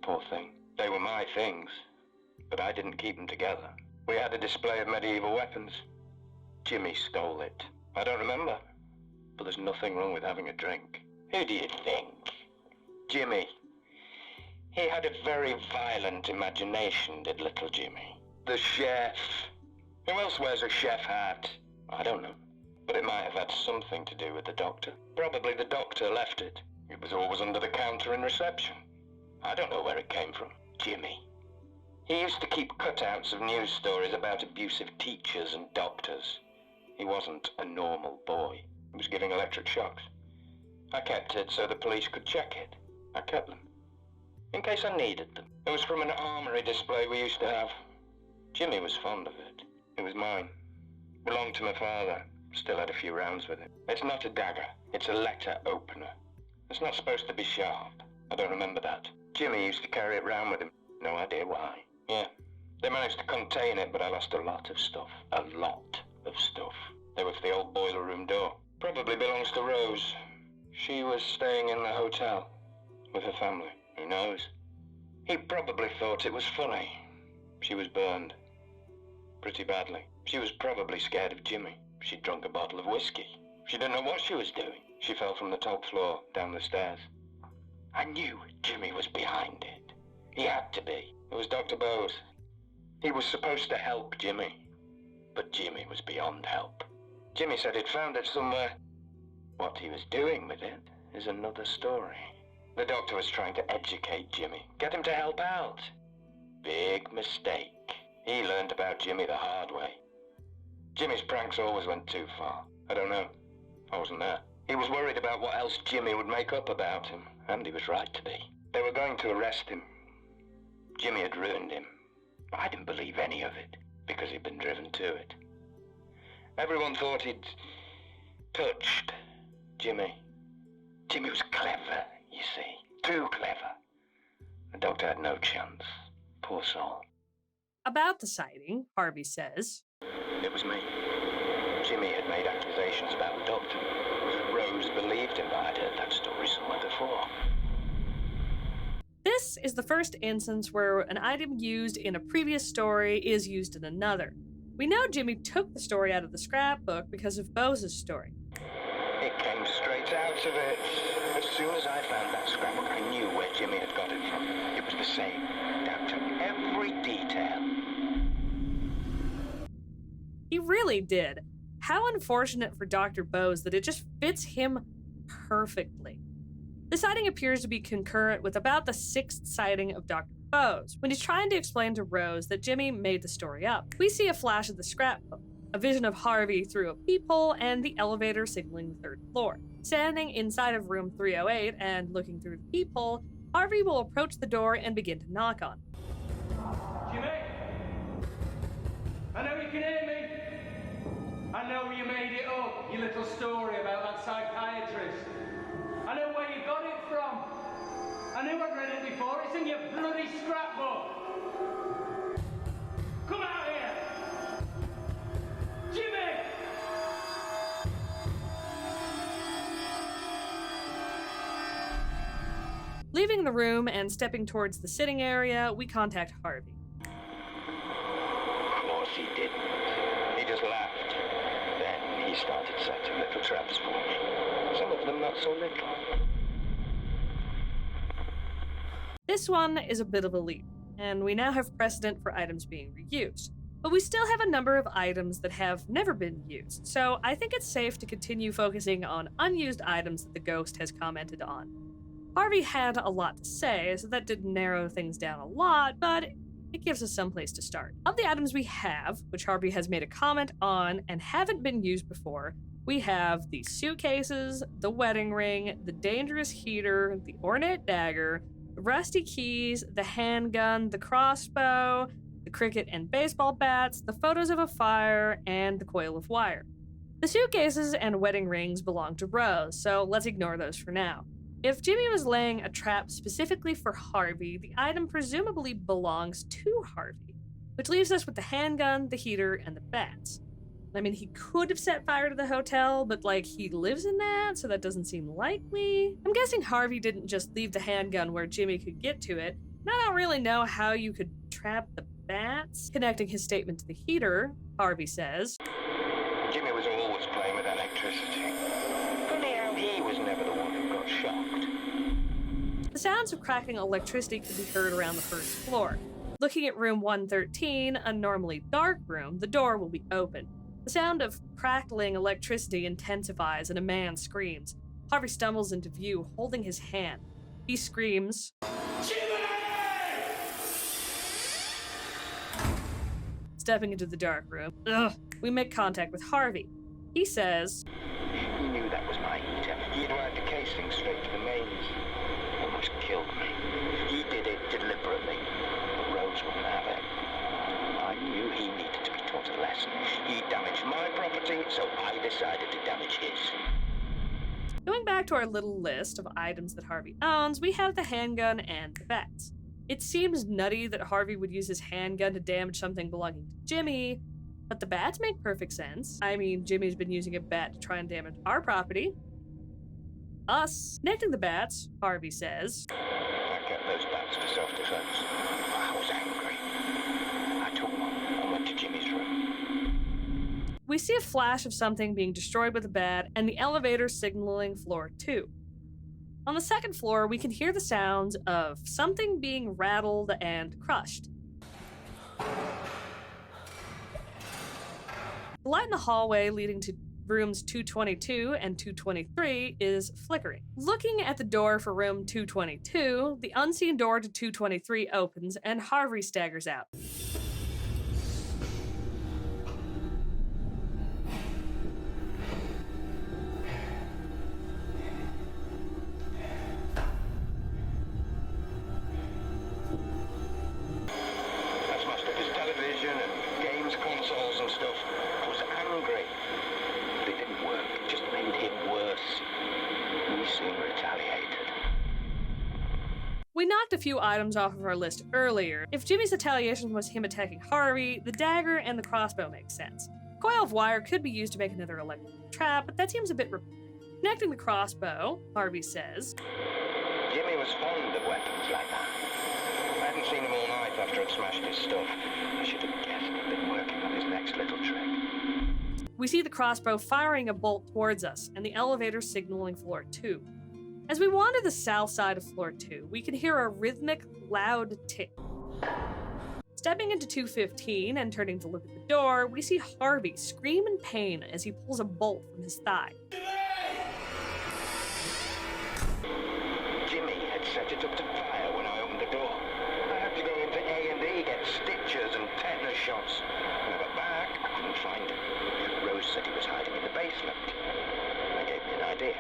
Speaker 9: Poor thing. They were my things, but I didn't keep them together. We had a display of medieval weapons. Jimmy stole it. I don't remember, but there's nothing wrong with having a drink. Who do you think? Jimmy. He had a very violent imagination, did little Jimmy. The chef. Who else wears a chef hat? I don't know, but it might have had something to do with the doctor. Probably the doctor left it. It was always under the counter in reception. I don't know where it came from. Jimmy. He used to keep cutouts of news stories about abusive teachers and doctors. He wasn't a normal boy. He was giving electric shocks. I kept it so the police could check it. I kept them, in case I needed them. It was from an armory display we used to have. Jimmy was fond of it. It was mine. Belonged to my father. Still had a few rounds with it. It's not a dagger. It's a letter opener. It's not supposed to be sharp. I don't remember that. Jimmy used to carry it round with him. No idea why. Yeah. They managed to contain it, but I lost a lot of stuff. A lot of stuff. They were for the old boiler room door. Probably belongs to Rose. She was staying in the hotel with her family. Who knows? He probably thought it was funny. She was burned. Pretty badly. She was probably scared of Jimmy. She'd drunk a bottle of whiskey. She didn't know what she was doing. She fell from the top floor, down the stairs. I knew Jimmy was behind it. He had to be. It was Dr. Bose. He was supposed to help Jimmy. But Jimmy was beyond help. Jimmy said he'd found it somewhere. What he was doing with it is another story. The doctor was trying to educate Jimmy, get him to help out. Big mistake. He learned about Jimmy the hard way. Jimmy's pranks always went too far. I don't know. I wasn't there. He was worried about what else Jimmy would make up about him, and he was right to be. They were going to arrest him. Jimmy had ruined him. I didn't believe any of it, because he'd been driven to it. Everyone thought he'd touched Jimmy. Jimmy was clever, you see. Too clever. The doctor had no chance. Poor soul.
Speaker 1: About the sighting, Harvey says,
Speaker 9: It was me. Jimmy had made accusations about the doctor. Rose believed him, but I'd heard that story somewhere before.
Speaker 1: This is the first instance where an item used in a previous story is used in another. We know Jimmy took the story out of the scrapbook because of Bose's story.
Speaker 9: It came straight out of it. As soon as I found that scrapbook, I knew where Jimmy had got it from. It was the same, down to every detail.
Speaker 1: He really did. How unfortunate for Dr. Bose that it just fits him perfectly. The sighting appears to be concurrent with about the 6th sighting of Dr. Bose, when he's trying to explain to Rose that Jimmy made the story up. We see a flash of the scrapbook, a vision of Harvey through a peephole, and the elevator signaling the 3rd floor. Standing inside of room 308 and looking through the peephole, Harvey will approach the door and begin to knock on it.
Speaker 10: Jimmy? I know you can hear me. I know you made it up, your little story about that psychiatrist. I know where you got it from. I knew I'd read it before. It's in your bloody scrapbook. Come out here! Jimmy!
Speaker 1: Leaving the room and stepping towards the sitting area, we contact Harvey.
Speaker 9: Of course he didn't. He just laughed. Then he started setting little traps for me. Some of them not so little.
Speaker 1: This one is a bit of a leap, and we now have precedent for items being reused. But we still have a number of items that have never been used, so I think it's safe to continue focusing on unused items that the ghost has commented on. Harvey had a lot to say, so that did narrow things down a lot, but it gives us some place to start. Of the items we have, which Harvey has made a comment on and haven't been used before, we have the suitcases, the wedding ring, the dangerous heater, the ornate dagger, the rusty keys, the handgun, the crossbow, the cricket and baseball bats, the photos of a fire, and the coil of wire. The suitcases and wedding rings belong to Rose, so let's ignore those for now. If Jimmy was laying a trap specifically for Harvey, the item presumably belongs to Harvey, which leaves us with the handgun, the heater, and the bats. I mean, he could have set fire to the hotel, but he lives in that, so that doesn't seem likely. I'm guessing Harvey didn't just leave the handgun where Jimmy could get to it, and I don't really know how you could trap the bats. Connecting his statement to the heater, Harvey says,
Speaker 9: Jimmy was always playing with electricity. Funny, he was never the one who got shocked.
Speaker 1: The sounds of cracking electricity could be heard around the 1st floor. Looking at room 113, a normally dark room, the door will be open. The sound of crackling electricity intensifies and a man screams. Harvey stumbles into view, holding his hand. He screams, Jimmy! Stepping into the dark room, we make contact with Harvey. He says,
Speaker 9: He knew that was my heater. He'd wired the casing straight to the mains. Almost killed me. He did it deliberately, but Rose wouldn't have it. I knew he needed to be taught a lesson. He damaged my property, so I decided to damage his.
Speaker 1: Going back to our little list of items that Harvey owns, we have the handgun and the bats. It seems nutty that Harvey would use his handgun to damage something belonging to Jimmy, but the bats make perfect sense. I mean, Jimmy's been using a bat to try and damage our property. Us. Connecting the bats, Harvey says,
Speaker 9: I kept those bats for self-defense. I was angry. I took one and went to Jimmy's room.
Speaker 1: We see a flash of something being destroyed with a bat and the elevator signaling floor 2. On the second floor, we can hear the sounds of something being rattled and crushed. The light in the hallway leading to rooms 222 and 223 is flickering. Looking at the door for room 222, the unseen door to 223 opens and Harvey staggers out.
Speaker 9: That smashed up his television and games consoles and stuff. I was angry. But it didn't work. It just made him worse. We soon retaliated.
Speaker 1: We knocked a few items off of our list earlier. If Jimmy's retaliation was him attacking Harvey, the dagger and the crossbow make sense. Coil of wire could be used to make another electrical trap, but that seems a bit Connecting the crossbow, Harvey says,
Speaker 9: Jimmy was fond of weapons like that. I hadn't seen him all night after I'd smashed his stuff. I should have guessed he'd been working on his next little trick.
Speaker 1: We see the crossbow firing a bolt towards us, and the elevator signaling floor 2. As we wander the south side of floor 2, we can hear a rhythmic, loud tick. Stepping into 215 and turning to look at the door, we see Harvey scream in pain as he pulls a bolt from his thigh.
Speaker 9: Jimmy had set it up to fire when I opened the door. I had to go into A&E, get stitches and tetanus shots. When I got back, I couldn't find him. Rose said he was hiding in the basement. That gave me an idea.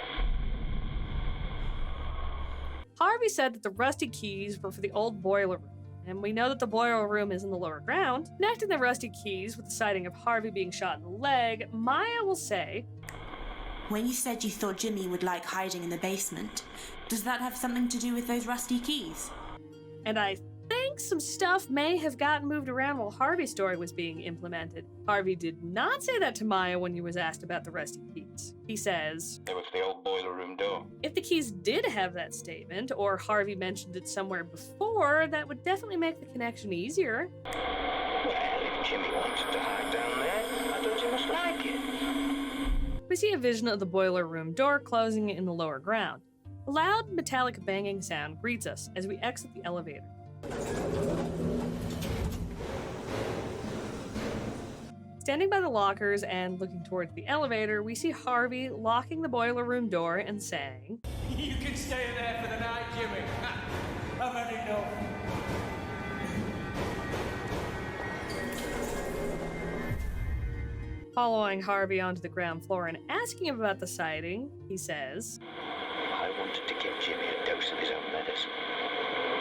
Speaker 1: Harvey said that the rusty keys were for the old boiler room, and we know that the boiler room is in the lower ground. Connecting the rusty keys with the sighting of Harvey being shot in the leg, Maya will say,
Speaker 2: When you said you thought Jimmy would like hiding in the basement, does that have something to do with those rusty keys?
Speaker 1: And I think some stuff may have gotten moved around while Harvey's story was being implemented. Harvey did not say that to Maya when he was asked about the rusty keys. He says,
Speaker 9: It was the old boiler room door.
Speaker 1: if the keys did have that statement, or Harvey mentioned it somewhere before, that would definitely make the connection easier.
Speaker 9: Well, if Jimmy wanted to hide down there, I thought he must like it.
Speaker 1: We see a vision of the boiler room door closing in the lower ground. A loud metallic banging sound greets us as we exit the elevator. Standing by the lockers and looking towards the elevator, we see Harvey locking the boiler room door and saying,
Speaker 10: You can stay in there for the night, Jimmy. I've had enough.
Speaker 1: Following Harvey onto the ground floor and asking him about the sighting, he says,
Speaker 9: I wanted to give Jimmy a dose of his own medicine.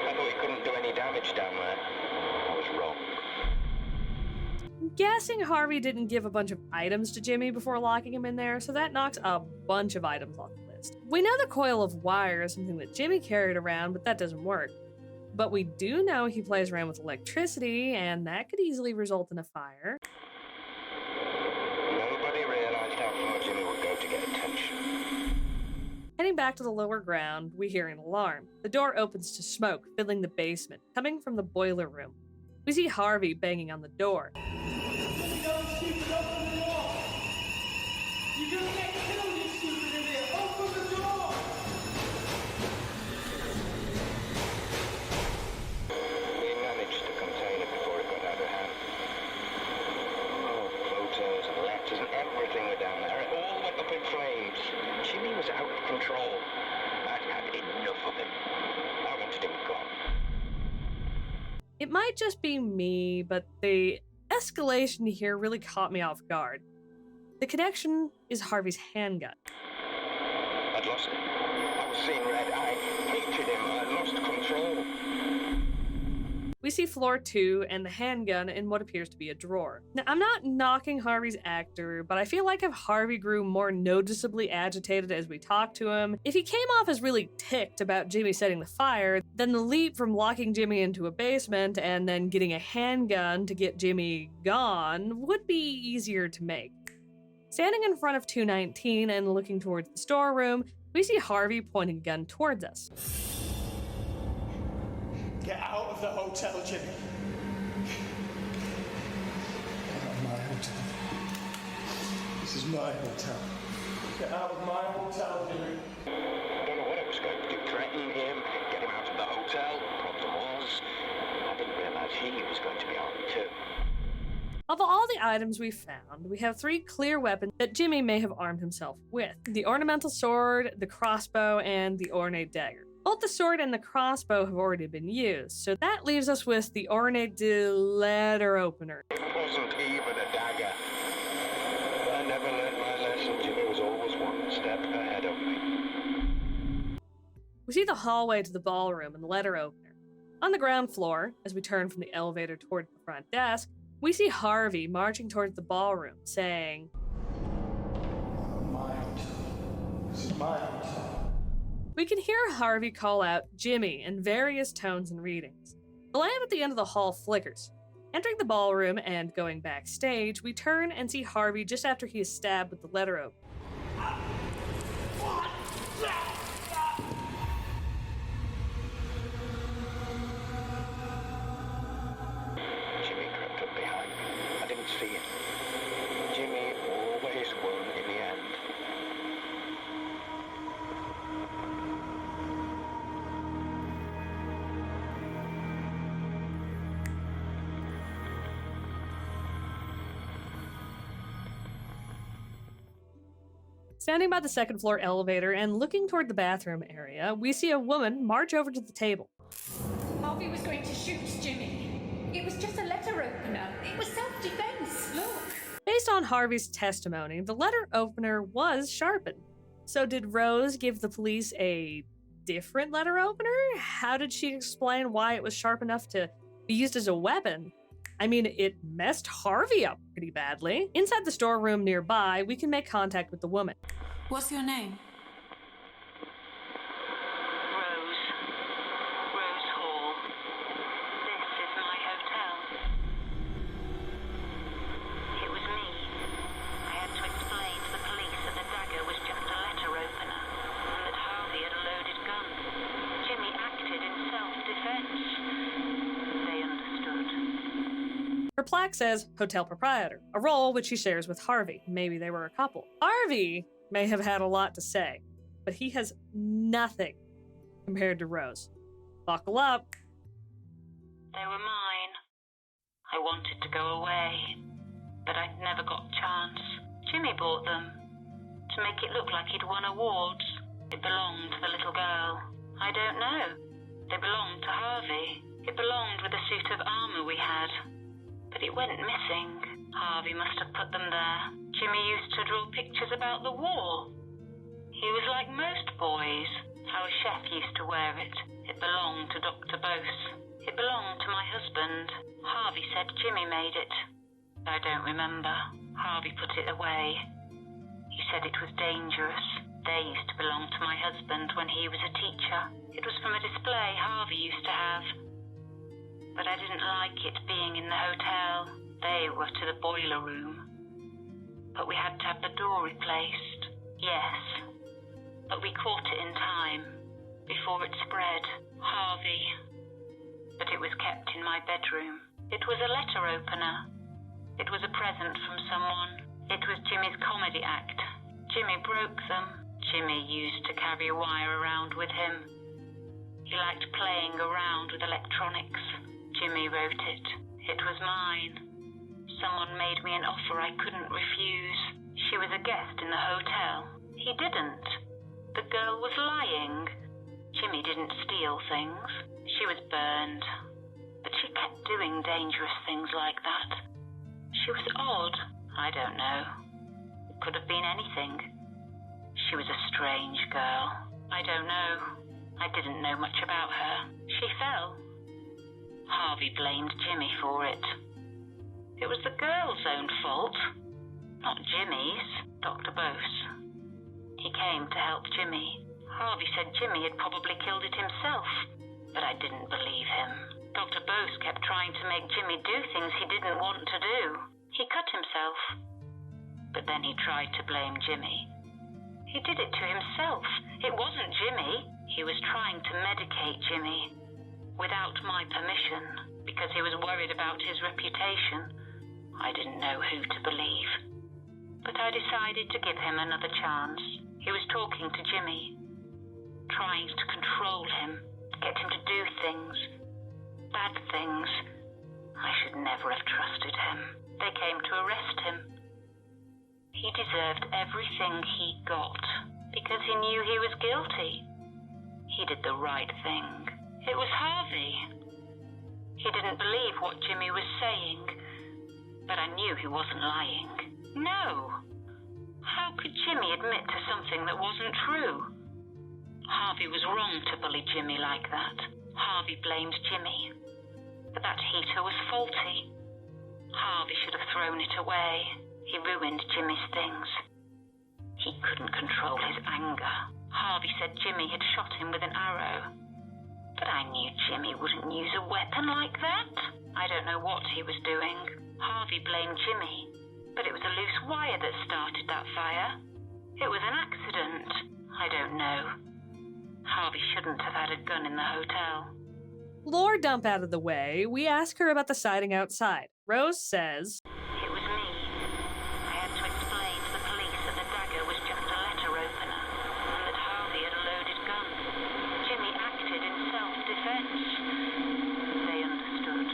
Speaker 9: I thought he couldn't do any damage down there. I was wrong.
Speaker 1: I'm guessing Harvey didn't give a bunch of items to Jimmy before locking him in there, so that knocks a bunch of items off the list. We know the coil of wire is something that Jimmy carried around, but that doesn't work. But we do know he plays around with electricity, and that could easily result in a fire.
Speaker 9: Nobody realized how far Jimmy would go to get attention.
Speaker 1: Heading back to the lower ground, we hear an alarm. The door opens to smoke, filling the basement, coming from the boiler room. We see Harvey banging on the door.
Speaker 10: You're gonna get killed, you stupid idiot! Open the door!
Speaker 9: We managed to contain it before it got out of hand. Oh, photos and letters and everything were down there. It all went up in flames. Jimmy was out of control. I'd had enough of him. I wanted him gone.
Speaker 1: It might just be me, but the escalation here really caught me off guard. The connection is Harvey's handgun.
Speaker 9: I'd lost him. I was seeing red. I hated him. I lost control.
Speaker 1: We see floor 2 and the handgun in what appears to be a drawer. Now, I'm not knocking Harvey's actor, but I feel like if Harvey grew more noticeably agitated as we talked to him, if he came off as really ticked about Jimmy setting the fire, then the leap from locking Jimmy into a basement and then getting a handgun to get Jimmy gone would be easier to make. Standing in front of 219 and looking towards the storeroom, we see Harvey pointing a gun towards us.
Speaker 10: Get out of the hotel, Jimmy.
Speaker 3: My hotel.
Speaker 10: my hotel. Get out of my hotel, Jimmy.
Speaker 9: Don't know what I was going to do. Threaten him, get him out of the hotel. Problem was, I didn't realize he was going to be armed too.
Speaker 1: Of all the items we found, we have 3 clear weapons that Jimmy may have armed himself with. The ornamental sword, the crossbow, and the ornate dagger. Both the sword and the crossbow have already been used, so that leaves us with the ornate letter opener.
Speaker 9: It wasn't even a dagger. I never learned my lesson. Jimmy was always one step ahead of me.
Speaker 1: We see the hallway to the ballroom and the letter opener. On the ground floor, as we turn from the elevator toward the front desk, we see Harvey marching towards the ballroom, saying,
Speaker 10: My hotel. This is my hotel.
Speaker 1: We can hear Harvey call out Jimmy in various tones and readings. The lamp at the end of the hall flickers. Entering the ballroom and going backstage, we turn and see Harvey just after he is stabbed with the letter opener.
Speaker 9: Jimmy crept up behind me. I didn't see it. Jimmy always won in the end.
Speaker 1: Standing by the second floor elevator and looking toward the bathroom area, we see a woman march over to the table.
Speaker 11: Harvey was going to shoot Jimmy. It was just a letter opener. It was self-defense. Look.
Speaker 1: Based on Harvey's testimony, the letter opener was sharpened. So did Rose give the police a different letter opener? How did she explain why it was sharp enough to be used as a weapon? I mean, it messed Harvey up pretty badly. Inside the storeroom nearby, we can make contact with the woman.
Speaker 2: What's your name?
Speaker 12: Rose. Rose Hall. This is my hotel. It was me. I had to explain to the police that the dagger was just a letter opener and that Harvey had a loaded gun. Jimmy acted in self-defense. They understood.
Speaker 1: Her plaque says hotel proprietor, a role which she shares with Harvey. Maybe they were a couple. Harvey may have had a lot to say, but he has nothing compared to Rose. Buckle up.
Speaker 12: They were mine. I wanted to go away, but I never got a chance. Jimmy bought them to make it look like he'd won awards. It belonged to the little girl. I don't know. They belonged to Harvey. It belonged with the suit of armor we had. But it went missing. Harvey must have put them there. Jimmy used to draw pictures about the war. He was like most boys. How a chef used to wear it. It belonged to Dr. Bose. It belonged to my husband. Harvey said Jimmy made it. I don't remember. Harvey put it away. He said it was dangerous. They used to belong to my husband when he was a teacher. It was from a display Harvey used to have. But I didn't like it being in the hotel. They were to the boiler room. But we had to have the door replaced. Yes. But we caught it in time, before it spread. Harvey. But it was kept in my bedroom. It was a letter opener. It was a present from someone. It was Jimmy's comedy act. Jimmy broke them. Jimmy used to carry a wire around with him. He liked playing around with electronics. Jimmy wrote it. It was mine. Someone made me an offer I couldn't refuse. She was a guest in the hotel. He didn't. The girl was lying. Jimmy didn't steal things. She was burned. But she kept doing dangerous things like that. She was odd. I don't know. It could have been anything. She was a strange girl. I don't know. I didn't know much about her. She fell. Harvey blamed Jimmy for it. It was the girl's own fault, not Jimmy's, Dr. Bose. He came to help Jimmy. Harvey said Jimmy had probably killed it himself, but I didn't believe him. Dr. Bose kept trying to make Jimmy do things he didn't want to do. He cut himself, but then he tried to blame Jimmy. He did it to himself. It wasn't Jimmy. He was trying to medicate Jimmy. Without my permission, because he was worried about his reputation. I didn't know who to believe. but I decided to give him another chance. He was talking to Jimmy, trying to control him, get him to do things, bad things. I should never have trusted him. They came to arrest him. He deserved everything he got because he knew he was guilty. He did the right thing. It was Harvey. He didn't believe what Jimmy was saying, but I knew he wasn't lying. No. How could Jimmy admit to something that wasn't true? Harvey was wrong to bully Jimmy like that. Harvey blamed Jimmy. But that heater was faulty. Harvey should have thrown it away. He ruined Jimmy's things. He couldn't control his anger. Harvey said Jimmy had shot him with an arrow. But I knew Jimmy wouldn't use a weapon like that. I don't know what he was doing. Harvey blamed Jimmy. But it was a loose wire that started that fire. It was an accident. I don't know. Harvey shouldn't have had a gun in the hotel.
Speaker 1: Lore dump out of the way, we ask her about the sighting outside. Rose says,
Speaker 12: It was me. I had to explain to the police that the dagger was just a letter opener and that Harvey had a loaded gun. Jimmy acted in self-defense. They understood.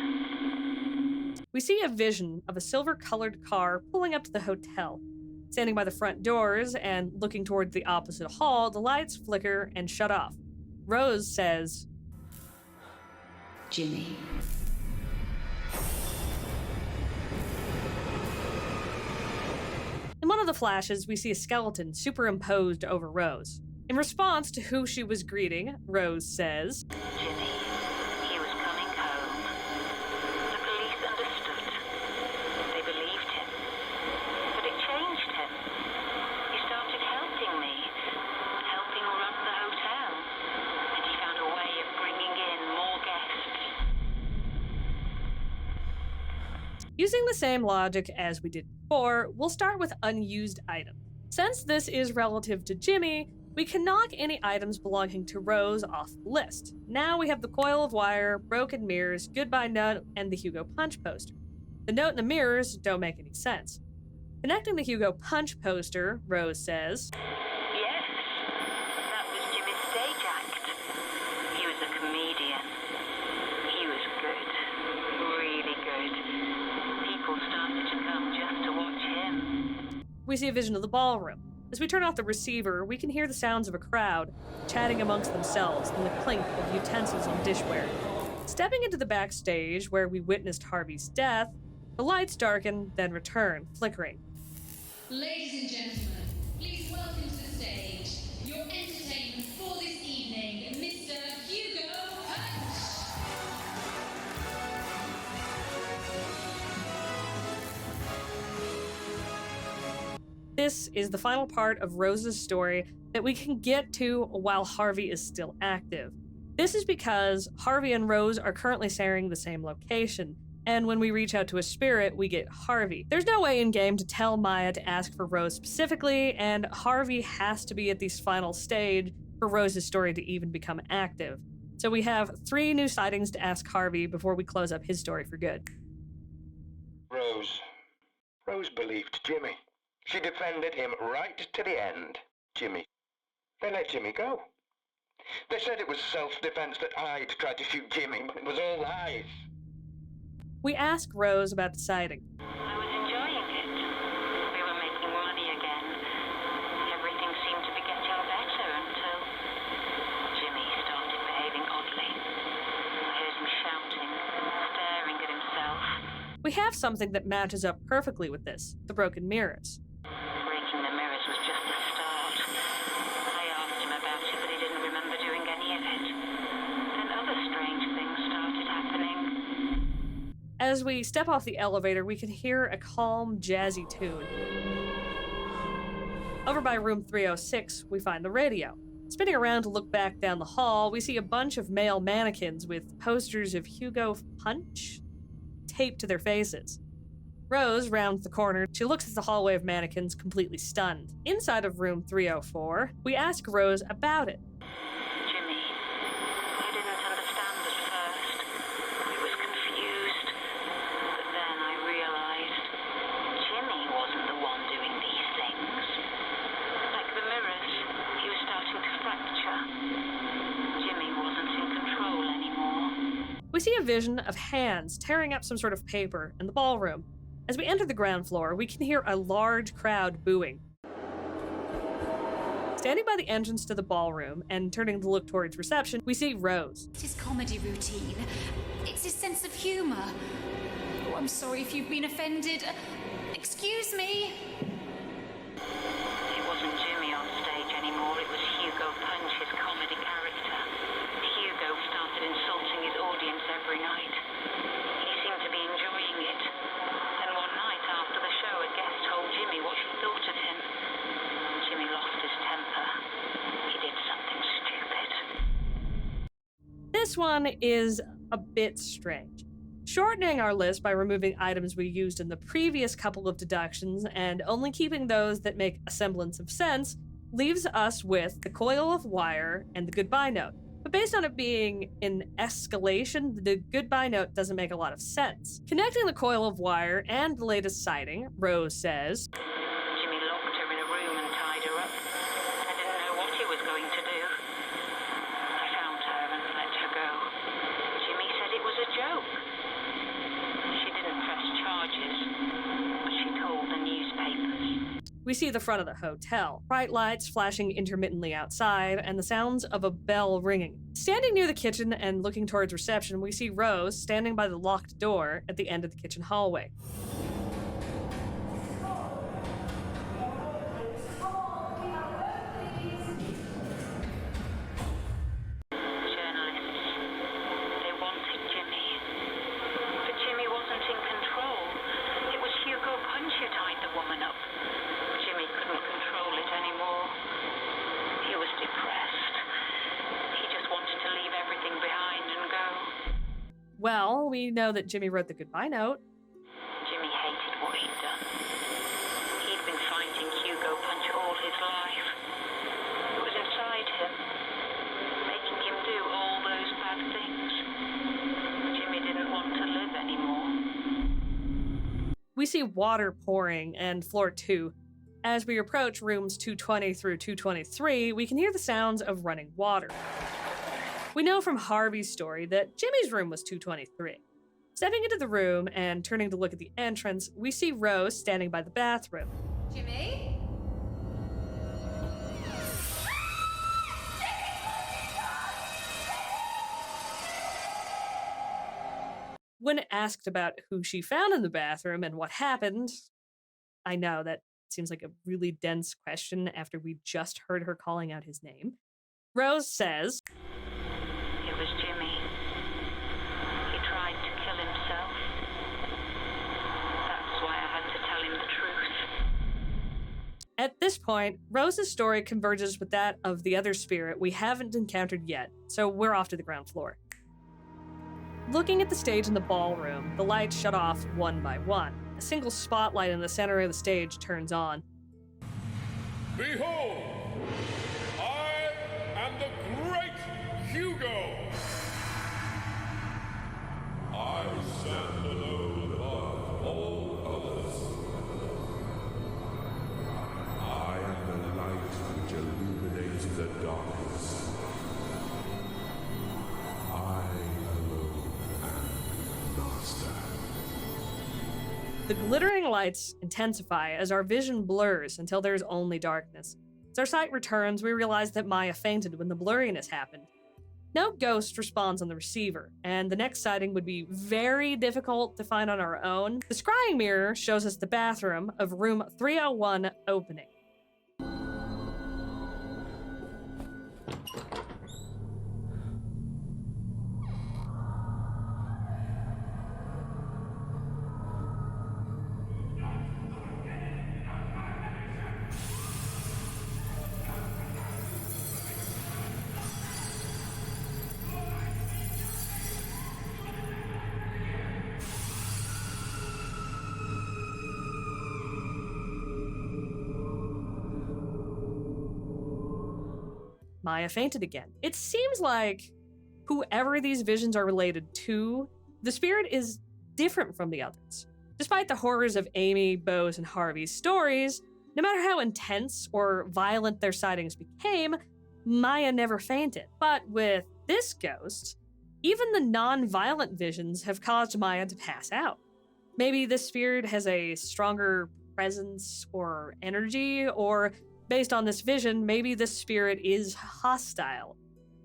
Speaker 1: We see a vision of a silver-colored car pulling up to the hotel. Standing by the front doors and looking toward the opposite hall, the lights flicker and shut off. Rose says,
Speaker 2: Jimmy.
Speaker 1: In one of the flashes, we see a skeleton superimposed over Rose. In response to who she was greeting, Rose says,
Speaker 12: Jimmy, he was coming home. The police understood. They believed him. But it changed him. He started helping me, helping run the hotel. And he found a way of bringing in more guests.
Speaker 1: Using the same logic as we did before, we'll start with unused items. Since this is relative to Jimmy, we can knock any items belonging to Rose off the list. Now we have the coil of wire, broken mirrors, goodbye note, and the Hugo Punch poster. The note and the mirrors don't make any sense. Connecting the Hugo Punch poster, Rose says,
Speaker 12: Yes, that was Jimmy's stage act. He was a comedian. He was good. Really good. People started to come just to watch him.
Speaker 1: We see a vision of the ballroom. As we turn off the receiver, we can hear the sounds of a crowd chatting amongst themselves and the clink of utensils on dishware. Stepping into the backstage where we witnessed Harvey's death, the lights darken, then return, flickering.
Speaker 11: Ladies and gentlemen, please welcome to the stage your entertainment for this evening, Mr. Hugo Punch.
Speaker 1: This is the final part of Rose's story that we can get to while Harvey is still active. This is because Harvey and Rose are currently sharing the same location, and when we reach out to a spirit, we get Harvey. There's no way in-game to tell Maya to ask for Rose specifically, and Harvey has to be at this final stage for Rose's story to even become active. So we have 3 new sightings to ask Harvey before we close up his story for good.
Speaker 13: Rose believed Jimmy. She defended him right to the end. Jimmy. They let Jimmy go. They said it was self-defense, that I'd tried to shoot Jimmy, but it was all lies.
Speaker 1: We ask Rose about the sighting.
Speaker 12: I was enjoying it. We were making money again. Everything seemed to be getting better until Jimmy started behaving oddly. I heard him shouting, staring at himself.
Speaker 1: We have something that matches up perfectly with this, the broken mirrors.
Speaker 12: Breaking the mirrors was just the start. I asked him about it, but he didn't remember doing any of it. Then other strange things started happening.
Speaker 1: As we step off the elevator, we can hear a calm, jazzy tune. Over by room 306, we find the radio. Spinning around to look back down the hall, we see a bunch of male mannequins with posters of Hugo Punch taped to their faces. Rose rounds the corner. She looks at the hallway of mannequins, completely stunned. Inside of room 304, we ask Rose about it.
Speaker 12: Jimmy, I didn't understand at first. I was confused. But then I realized Jimmy wasn't the one doing these
Speaker 1: see a vision of hands tearing up some sort of paper in the ballroom. As we enter the ground floor, we can hear a large crowd booing. Standing by the entrance to the ballroom and turning to look towards reception, we see Rose.
Speaker 11: It's his comedy routine. It's his sense of humor. Oh, I'm sorry if you've been offended. Excuse me.
Speaker 12: It wasn't Jimmy on stage anymore, it was Hugo Punch, his comedy character. Hugo started insulting his audience every night. He seemed to be enjoying it. And one night after the show, a guest told Jimmy what she thought of him. Jimmy lost his temper. He did something stupid.
Speaker 1: This one is a bit strange. Shortening our list by removing items we used in the previous couple of deductions and only keeping those that make a semblance of sense leaves us with the coil of wire and the goodbye note. But based on it being in escalation, the goodbye note doesn't make a lot of sense. Connecting the coil of wire and the latest sighting, Rose says,
Speaker 12: Jimmy locked her in a room and tied her up. I didn't know what he was going to do. I found her and let her go. Jimmy said it was a joke. She didn't press charges, but she told the newspapers.
Speaker 1: We see the front of the hotel, bright lights flashing intermittently outside, and the sounds of a bell ringing. Standing near the kitchen and looking towards reception, we see Rose standing by the locked door at the end of the kitchen hallway. Well, we know that Jimmy wrote the goodbye note.
Speaker 12: Jimmy hated what he'd done. He'd been fighting Hugo Punch all his life. It was inside him, making him do all those bad things. Jimmy didn't want to live anymore.
Speaker 1: We see water pouring and floor 2. As we approach rooms 220 through 223, we can hear the sounds of running water. We know from Harvey's story that Jimmy's room was 223. Stepping into the room and turning to look at the entrance, we see Rose standing by the bathroom.
Speaker 11: Jimmy?
Speaker 1: When asked about who she found in the bathroom and what happened, I know that seems like a really dense question after we just heard her calling out his name. Rose says,
Speaker 12: It was Jimmy. He tried to kill himself. That's why I had to tell him the truth.
Speaker 1: At this point, Rose's story converges with that of the other spirit we haven't encountered yet, so we're off to the ground floor. Looking at the stage in the ballroom, the lights shut off one by one. A single spotlight in the center of the stage turns on.
Speaker 14: Behold! I am the great Hugo! I stand alone above all others. I am the light which illuminates the darkness. I alone am master.
Speaker 1: The glittering lights intensify as our vision blurs until there's only darkness. As our sight returns, we realize that Maya fainted when the blurriness happened. No ghost responds on the receiver, and the next sighting would be very difficult to find on our own. The scrying mirror shows us the bathroom of room 301 opening. Maya fainted again. It seems like whoever these visions are related to, the spirit is different from the others. Despite the horrors of Amy, Bose, and Harvey's stories, no matter how intense or violent their sightings became, Maya never fainted. But with this ghost, Even the non-violent visions have caused Maya to pass out. Maybe this spirit has a stronger presence or energy, or based on this vision, maybe this spirit is hostile.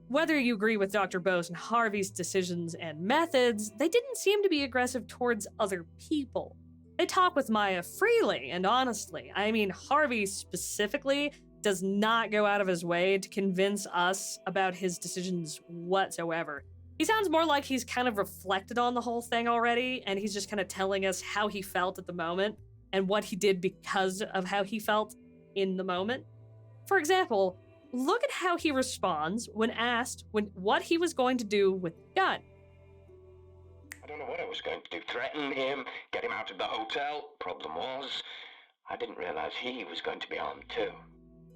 Speaker 1: Whether you agree with Dr. Bose and Harvey's decisions and methods, they didn't seem to be aggressive towards other people. They talk with Maya freely and honestly. I mean, Harvey specifically does not go out of his way to convince us about his decisions whatsoever. He sounds more like he's kind of reflected on the whole thing already, and he's just kind of telling us how he felt at the moment and what he did because of how he felt in the moment. For example, look at how he responds when asked what he was going to do with the gun.
Speaker 13: I don't know what I was going to do. Threaten him, get him out of the hotel. Problem was, I didn't realize he was going to be armed too.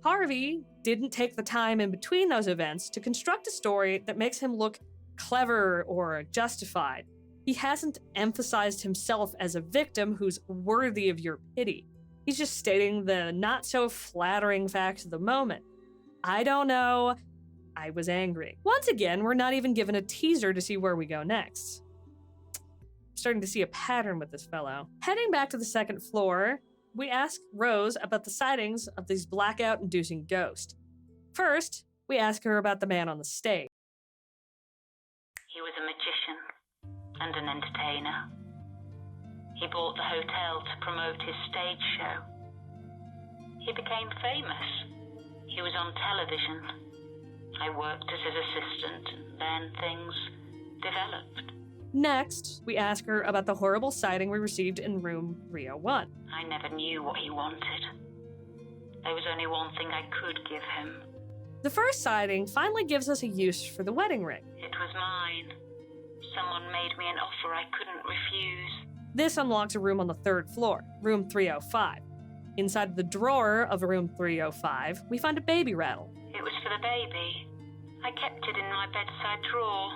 Speaker 1: Harvey didn't take the time in between those events to construct a story that makes him look clever or justified. He hasn't emphasized himself as a victim who's worthy of your pity. He's just stating the not-so-flattering facts of the moment. I don't know. I was angry. Once again, we're not even given a teaser to see where we go next. I'm starting to see a pattern with this fellow. Heading back to the second floor, we ask Rose about the sightings of these blackout-inducing ghosts. First, we ask her about the man on the stage.
Speaker 12: He was a magician and an entertainer. He bought the hotel to promote his stage show. He became famous. He was on television. I worked as his assistant, then things developed.
Speaker 1: Next, we ask her about the horrible sighting we received in room 301.
Speaker 12: I never knew what he wanted. There was only one thing I could give him.
Speaker 1: The first sighting finally gives us a use for the wedding ring.
Speaker 12: It was mine. Someone made me an offer I couldn't refuse.
Speaker 1: This unlocks a room on the third floor, room 305. Inside the drawer of room 305, we find a baby rattle.
Speaker 12: It was for the baby. I kept it in my bedside drawer.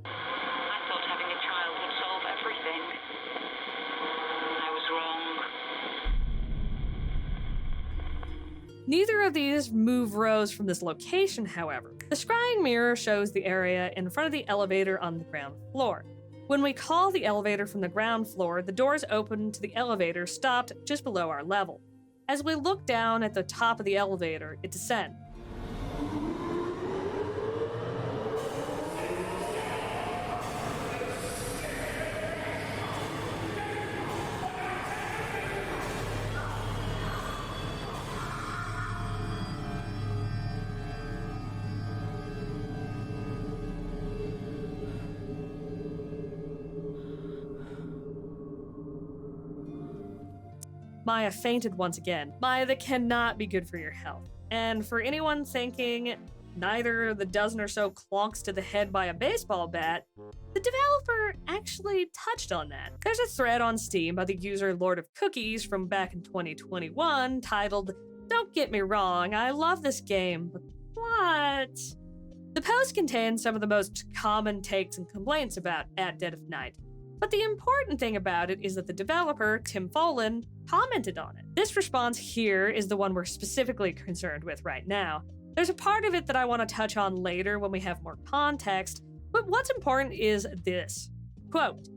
Speaker 12: I thought having a child would solve everything. I was wrong.
Speaker 1: Neither of these move Rose from this location, however. The scrying mirror shows the area in front of the elevator on the ground floor. When we call the elevator from the ground floor, the doors open to the elevator stopped just below our level. As we look down at the top of the elevator, it descends. Maya fainted once again. Maya, that cannot be good for your health. And for anyone thinking neither the dozen or so clonks to the head by a baseball bat, the developer actually touched on that. There's a thread on Steam by the user Lord of Cookies from back in 2021 titled, "Don't get me wrong, I love this game, but what?" The post contains some of the most common takes and complaints about At Dead of Night. But the important thing about it is that the developer, Tim Follin, commented on it. This response here is the one we're specifically concerned with right now. There's a part of it that I want to touch on later when we have more context, but what's important is this. Quote,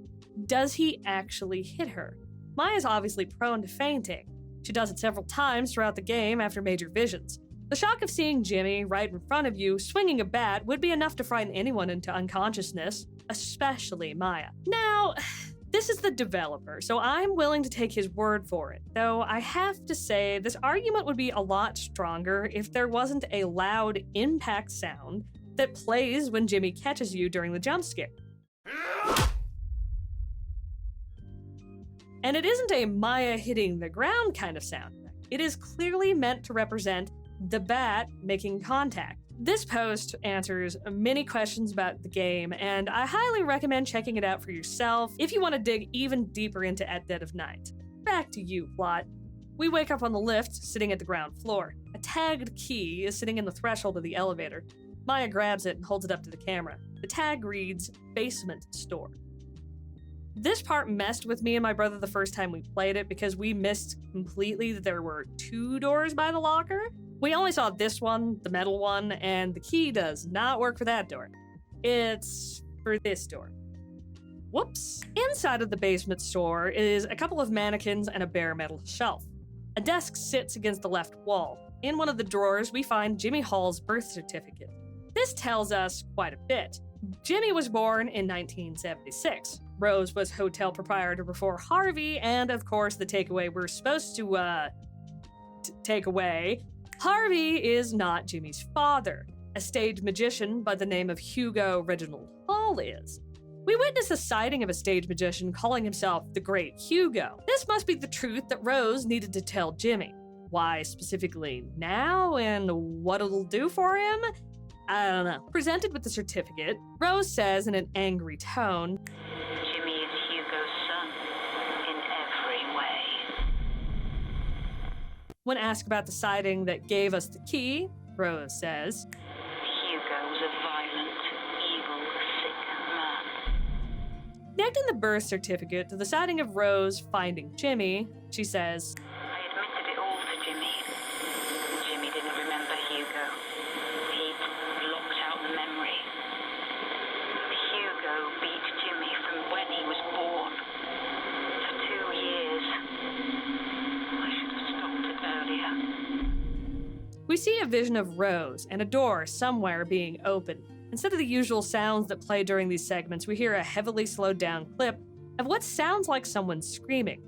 Speaker 1: does he actually hit her? Maya's obviously prone to fainting. She does it several times throughout the game after major visions. The shock of seeing Jimmy right in front of you swinging a bat would be enough to frighten anyone into unconsciousness, especially Maya. Now, this is the developer, so I'm willing to take his word for it, though I have to say this argument would be a lot stronger if there wasn't a loud impact sound that plays when Jimmy catches you during the jump scare. And it isn't a Maya hitting the ground kind of sound effect. It is clearly meant to represent the bat making contact. This post answers many questions about the game, and I highly recommend checking it out for yourself if you want to dig even deeper into At Dead of Night. Back to you, plot. We wake up on the lift, sitting at the ground floor. A tagged key is sitting in the threshold of the elevator. Maya grabs it and holds it up to the camera. The tag reads, "Basement Store." This part messed with me and my brother the first time we played it because we missed completely that there were two doors by the locker. We only saw this one, the metal one, and the key does not work for that door. It's for this door. Whoops. Inside of the basement store is a couple of mannequins and a bare metal shelf. A desk sits against the left wall. In one of the drawers, we find Jimmy Hall's birth certificate. This tells us quite a bit. Jimmy was born in 1976. Rose was hotel proprietor before Harvey, and of course the takeaway we're supposed to, take away, Harvey is not Jimmy's father. A stage magician by the name of Hugo Reginald Hall is. We witness a sighting of a stage magician calling himself the Great Hugo. This must be the truth that Rose needed to tell Jimmy. Why specifically now and what it'll do for him? I don't know. Presented with the certificate, Rose says in an angry tone,
Speaker 12: Jimmy is Hugo's son in every way.
Speaker 1: When asked about the sighting that gave us the key, Rose says,
Speaker 12: Hugo was a violent, evil, sick man.
Speaker 1: Connecting the birth certificate to the sighting of Rose finding Jimmy, she says,
Speaker 12: I admitted it all to Jimmy. Jimmy didn't remember Hugo. He'd blocked out the memory. Hugo beat Jimmy from when he was born. For 2 years. I should have stopped it earlier.
Speaker 1: We see a vision of Rose and a door somewhere being opened. Instead of the usual sounds that play during these segments, we hear a heavily slowed down clip of what sounds like someone screaming.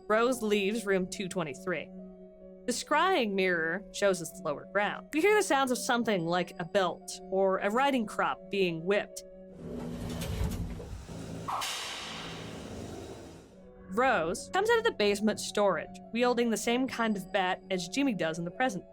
Speaker 1: Rose leaves room 223. The scrying mirror shows us the lower ground. We hear the sounds of something like a belt or a riding crop being whipped. Rose comes out of the basement storage, wielding the same kind of bat as Jimmy does in the present time.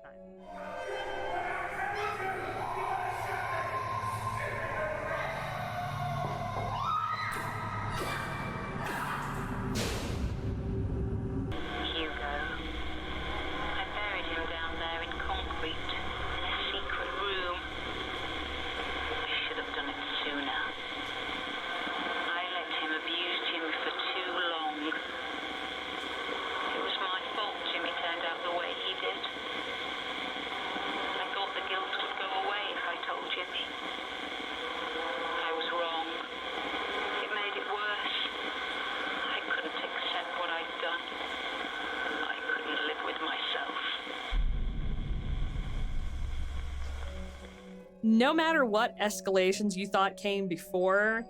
Speaker 1: No matter what escalations you thought came before,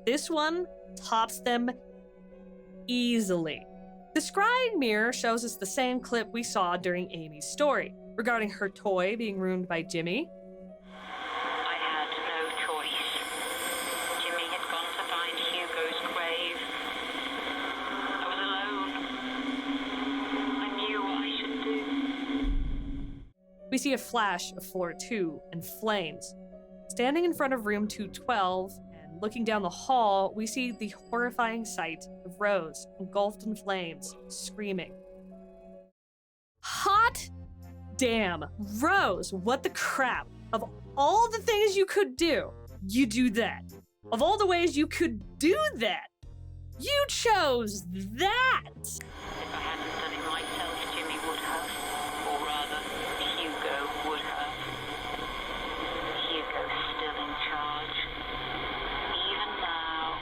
Speaker 1: this one tops them easily. The scrying mirror shows us the same clip we saw during Amy's story, regarding her toy being ruined by Jimmy.
Speaker 12: I had no choice. Jimmy had gone to find Hugo's grave. I was alone. I knew what I should do.
Speaker 1: We see a flash of floor 2 and flames. Standing in front of room 212 and looking down the hall, we see the horrifying sight of Rose engulfed in flames, screaming. Hot damn, Rose, what the crap? Of all the things you could do, you do that. Of all the ways you could do that, you chose that!
Speaker 12: If I hadn't done it myself, Jimmy would have. Or rather, Hugo would have. Hugo's still in charge. Even now,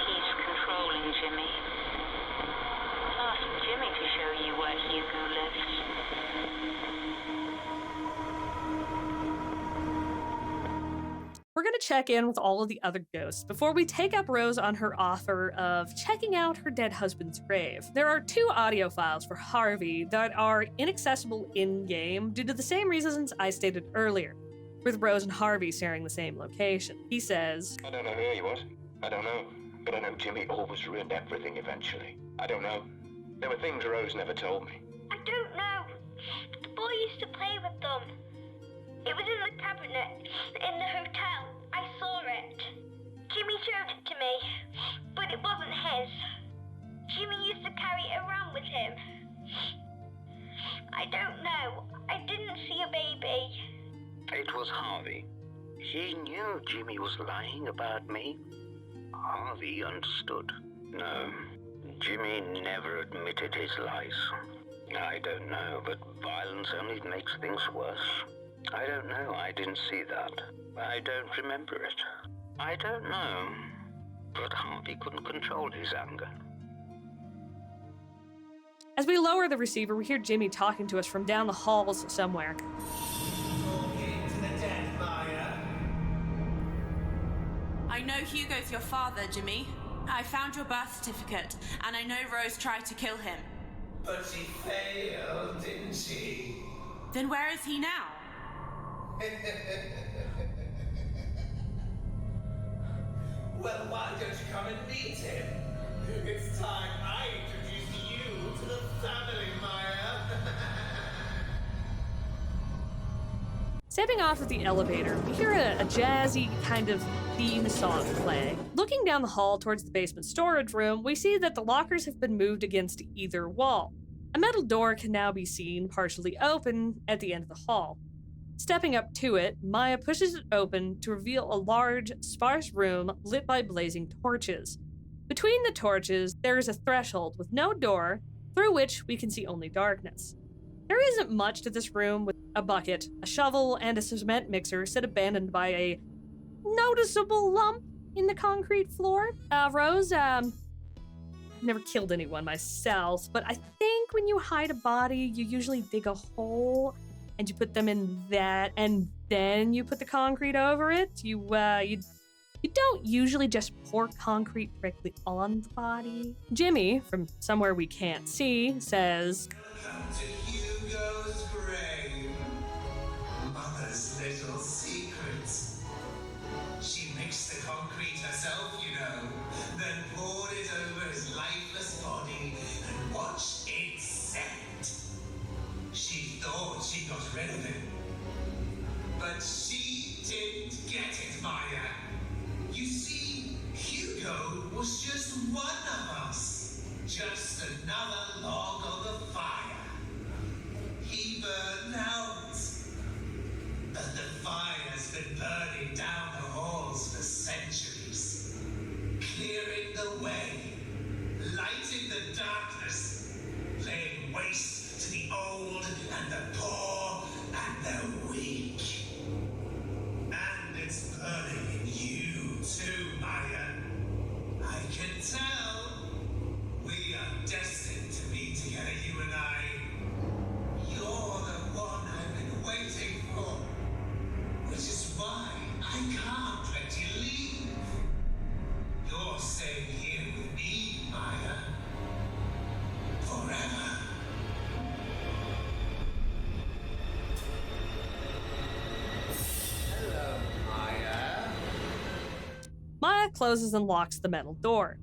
Speaker 12: he's controlling Jimmy. Ask Jimmy to show you where Hugo lives.
Speaker 1: We're going to check in with all of the other ghosts before we take up Rose on her offer of checking out her dead husband's grave. There are 2 audio files for Harvey that are inaccessible in-game due to the same reasons I stated earlier, with Rose and Harvey sharing the same location. He says,
Speaker 13: I don't know who he was. I don't know. But I know Jimmy always ruined everything eventually. I don't know. There were things Rose never told me.
Speaker 6: I don't know. The boy used to play with them. It was in the cabinet in the hotel. I saw it. Jimmy showed it to me, but it wasn't his. Jimmy used to carry it around with him. I don't know. I didn't see a baby.
Speaker 9: It was Harvey. He knew Jimmy was lying about me. Harvey understood. No, Jimmy never admitted his lies. I don't know, but violence only makes things worse. I don't know, I didn't see that. I don't remember it. I don't know. But Harvey couldn't control his anger.
Speaker 1: As we lower the receiver, we hear Jimmy talking to us from down the halls somewhere.
Speaker 5: Talking to the dead, Maya.
Speaker 2: I know Hugo's your father, Jimmy. I found your birth certificate, and I know Rose tried to kill him.
Speaker 5: But she failed, didn't she?
Speaker 2: Then where is he now?
Speaker 5: Well, why don't you come and meet him? It's time I introduce you to the family, Maya.
Speaker 1: Stepping off of the elevator, we hear a jazzy kind of theme song play. Looking down the hall towards the basement storage room, we see that the lockers have been moved against either wall. A metal door can now be seen partially open at the end of the hall. Stepping up to it, Maya pushes it open to reveal a large, sparse room lit by blazing torches. Between the torches, there is a threshold with no door, through which we can see only darkness. There isn't much to this room, with a bucket, a shovel, and a cement mixer sit abandoned by a noticeable lump in the concrete floor. Rose, I've never killed anyone myself, but I think when you hide a body, you usually dig a hole and you put them in that, and then you put the concrete over it. You don't usually just pour concrete directly on the body. Jimmy, from somewhere we can't see, says,
Speaker 5: Welcome to Hugo's grave. Mother's little secrets. She mixed the concrete herself, you know, then poured it over his lifeless body and watched it set. She thought she got rid of him, but she didn't get it, Maya. You see, Hugo was just one of us, just another log on the fire. He burned out, but the fire's been burning down the halls for centuries, clearing the way, lighting the darkness, laying waste to the old and the poor and the weak. And it's burning in you too, Maya. I can tell. We are destined to be together, you and I. You're the one I've been waiting for, which is why I can't let you leave. You're staying here with me, Maya. Forever.
Speaker 8: Hello, Maya.
Speaker 1: Maya closes and locks the metal door.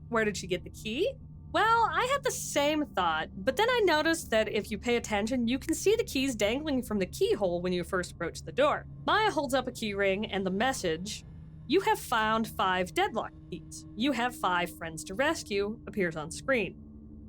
Speaker 1: Where did she get the key? Well, I had the same thought, but then I noticed that if you pay attention, you can see the keys dangling from the keyhole when you first approach the door. Maya holds up a key ring and the message, "You have found 5 deadlock keys. You have 5 friends to rescue," appears on screen.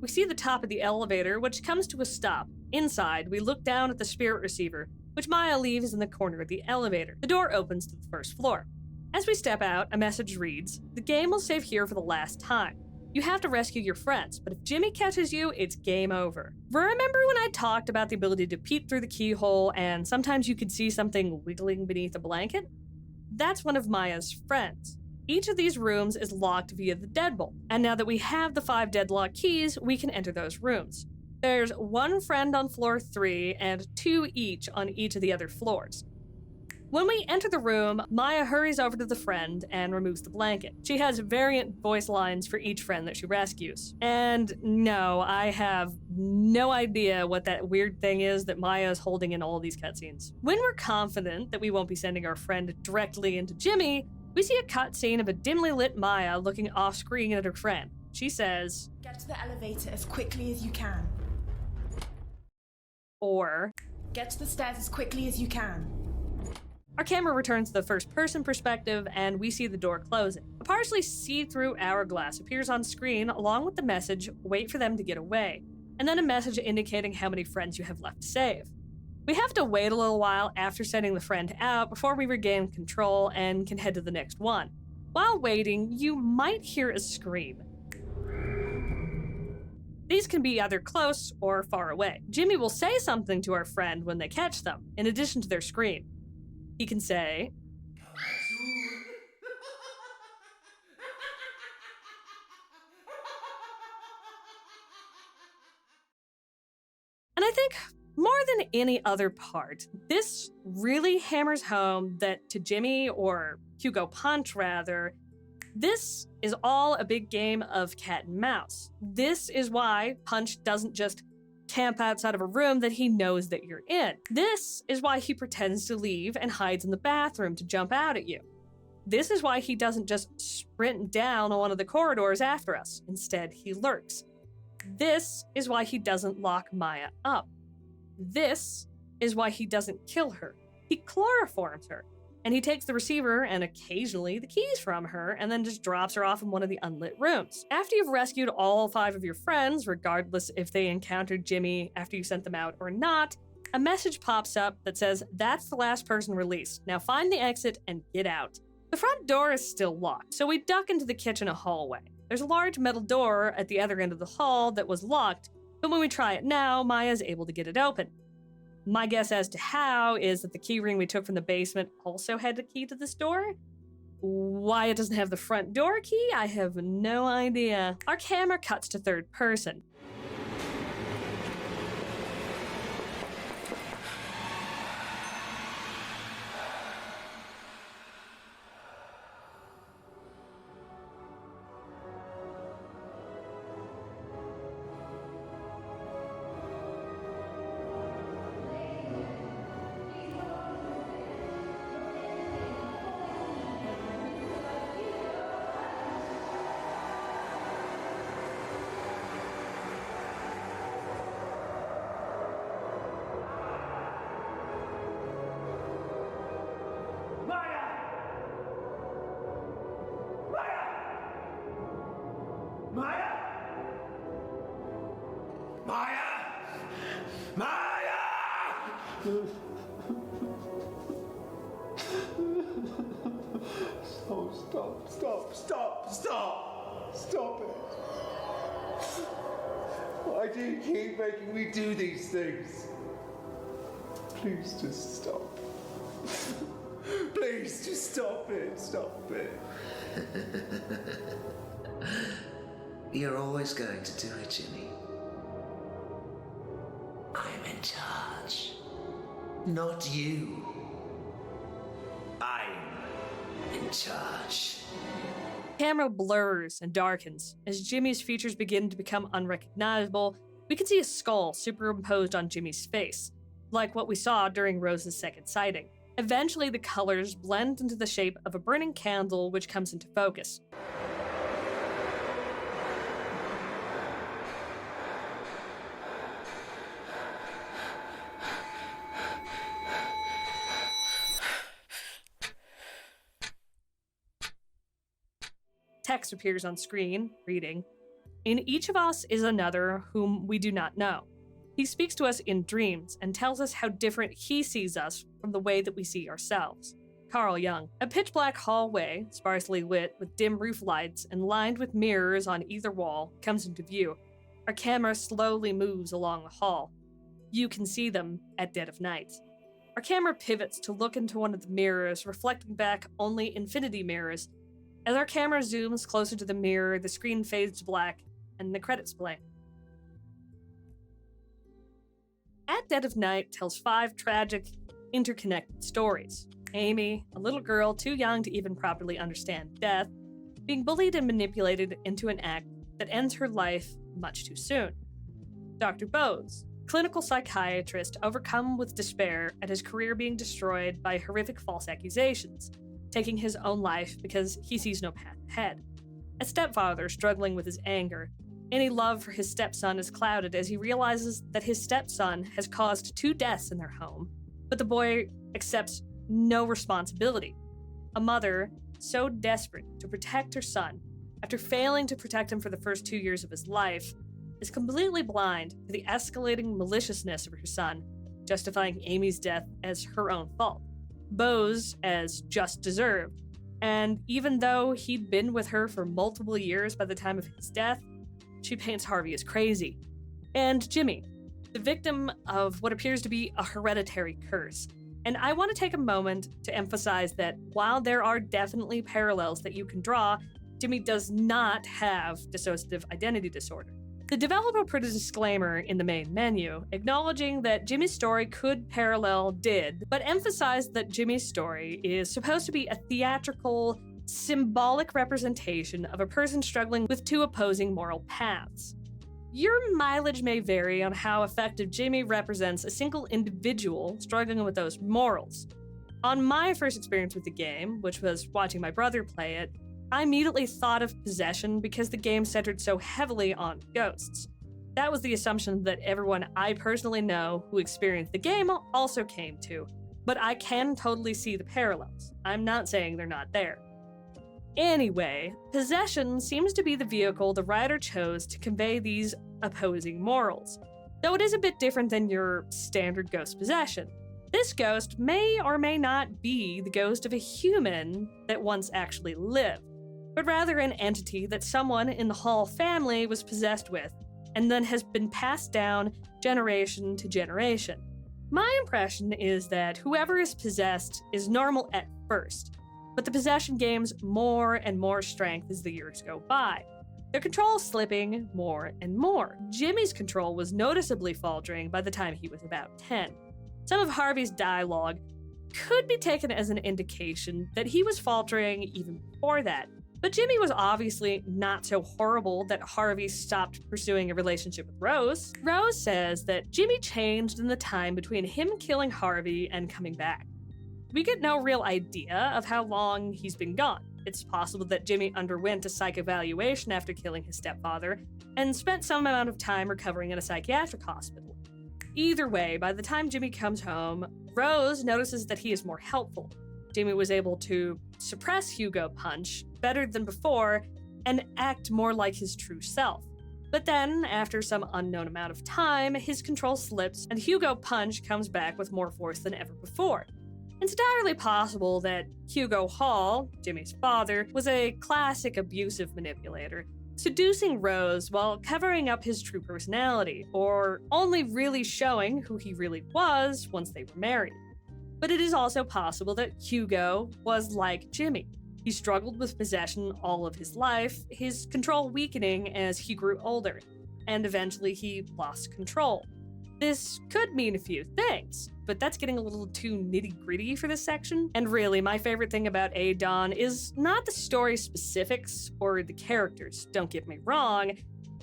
Speaker 1: We see the top of the elevator, which comes to a stop. Inside, we look down at the spirit receiver, which Maya leaves in the corner of the elevator. The door opens to the first floor. As we step out, a message reads, "The game will save here for the last time. You have to rescue your friends, but if Jimmy catches you, it's game over." Remember when I talked about the ability to peek through the keyhole and sometimes you could see something wiggling beneath a blanket? That's one of Maya's friends. Each of these rooms is locked via the deadbolt, and now that we have the 5 deadlock keys, we can enter those rooms. There's 1 friend on floor 3 and 2 each on each of the other floors. When we enter the room, Maya hurries over to the friend and removes the blanket. She has variant voice lines for each friend that she rescues. And no, I have no idea what that weird thing is that Maya is holding in all these cutscenes. When we're confident that we won't be sending our friend directly into Jimmy, we see a cutscene of a dimly lit Maya looking off-screen at her friend. She says,
Speaker 2: "Get to the elevator as quickly as you can."
Speaker 1: Or,
Speaker 2: "Get to the stairs as quickly as you can."
Speaker 1: Our camera returns to the first-person perspective, and we see the door closing. A partially see-through hourglass appears on screen, along with the message, "Wait for them to get away," and then a message indicating how many friends you have left to save. We have to wait a little while after sending the friend out before we regain control and can head to the next one. While waiting, you might hear a scream. These can be either close or far away. Jimmy will say something to our friend when they catch them, in addition to their scream. He can say, and I think more than any other part, this really hammers home that to Jimmy, or Hugo Punch rather, this is all a big game of cat and mouse. This is why Punch doesn't just camp outside of a room that he knows that you're in. This is why he pretends to leave and hides in the bathroom to jump out at you. This is why he doesn't just sprint down one of the corridors after us. Instead, he lurks. This is why he doesn't lock Maya up. This is why he doesn't kill her. He chloroforms her, and he takes the receiver and occasionally the keys from her and then just drops her off in one of the unlit rooms. After you've rescued all 5 of your friends, regardless if they encountered Jimmy after you sent them out or not, a message pops up that says, "That's the last person released. Now find the exit and get out." The front door is still locked, so we duck into the kitchen and hallway. There's a large metal door at the other end of the hall that was locked, but when we try it now, Maya's able to get it open. My guess as to how is that the key ring we took from the basement also had a key to this door. Why it doesn't have the front door key, I have no idea. Our camera cuts to third person.
Speaker 3: Oh, stop it. Why do you keep making me do these things? Please just stop. Please just stop it.
Speaker 15: You're always going to do it, Jimmy. I'm in charge. Not you. I'm in charge.
Speaker 1: Camera blurs and darkens. As Jimmy's features begin to become unrecognizable, we can see a skull superimposed on Jimmy's face, like what we saw during Rose's second sighting. Eventually, the colors blend into the shape of a burning candle, which comes into focus. Text appears on screen, reading, "In each of us is another whom we do not know. He speaks to us in dreams and tells us how different he sees us from the way that we see ourselves." Carl Jung. A pitch-black hallway, sparsely lit with dim roof lights and lined with mirrors on either wall, comes into view. Our camera slowly moves along the hall. You can see them at dead of night. Our camera pivots to look into one of the mirrors, reflecting back only infinity mirrors. As our camera zooms closer to the mirror, the screen fades to black, and the credits play. At Dead of Night tells 5 tragic, interconnected stories. Amy, a little girl too young to even properly understand death, being bullied and manipulated into an act that ends her life much too soon. Dr. Bose, clinical psychiatrist overcome with despair at his career being destroyed by horrific false accusations, taking his own life because he sees no path ahead. A stepfather struggling with his anger. Any love for his stepson is clouded as he realizes that his stepson has caused 2 deaths in their home, but the boy accepts no responsibility. A mother so desperate to protect her son, after failing to protect him for the first 2 years of his life, is completely blind to the escalating maliciousness of her son, justifying Amy's death as her own fault. Bose as just deserved, and even though he'd been with her for multiple years by the time of his death, she paints Harvey as crazy. And Jimmy, the victim of what appears to be a hereditary curse. And I want to take a moment to emphasize that while there are definitely parallels that you can draw, Jimmy does not have dissociative identity disorder. The developer put a disclaimer in the main menu, acknowledging that Jimmy's story could parallel Did, but emphasized that Jimmy's story is supposed to be a theatrical, symbolic representation of a person struggling with two opposing moral paths. Your mileage may vary on how effective Jimmy represents a single individual struggling with those morals. On my first experience with the game, which was watching my brother play it, I immediately thought of possession because the game centered so heavily on ghosts. That was the assumption that everyone I personally know who experienced the game also came to, but I can totally see the parallels. I'm not saying they're not there. Anyway, possession seems to be the vehicle the writer chose to convey these opposing morals, though it is a bit different than your standard ghost possession. This ghost may or may not be the ghost of a human that once actually lived, but rather an entity that someone in the Hall family was possessed with, and then has been passed down generation to generation. My impression is that whoever is possessed is normal at first, but the possession gains more and more strength as the years go by. Their control is slipping more and more. Jimmy's control was noticeably faltering by the time he was about 10. Some of Harvey's dialogue could be taken as an indication that he was faltering even before that, but Jimmy was obviously not so horrible that Harvey stopped pursuing a relationship with Rose. Rose says that Jimmy changed in the time between him killing Harvey and coming back. We get no real idea of how long he's been gone. It's possible that Jimmy underwent a psych evaluation after killing his stepfather and spent some amount of time recovering in a psychiatric hospital. Either way, by the time Jimmy comes home, Rose notices that he is more helpful. Jimmy was able to suppress Hugo Punch better than before and act more like his true self. But then, after some unknown amount of time, his control slips and Hugo Punch comes back with more force than ever before. It's entirely possible that Hugo Hall, Jimmy's father, was a classic abusive manipulator, seducing Rose while covering up his true personality, or only really showing who he really was once they were married. But it is also possible that Hugo was like Jimmy. He struggled with possession all of his life, his control weakening as he grew older, and eventually he lost control. This could mean a few things, but that's getting a little too nitty-gritty for this section. And really, my favorite thing about A-Dawn is not the story specifics or the characters, don't get me wrong,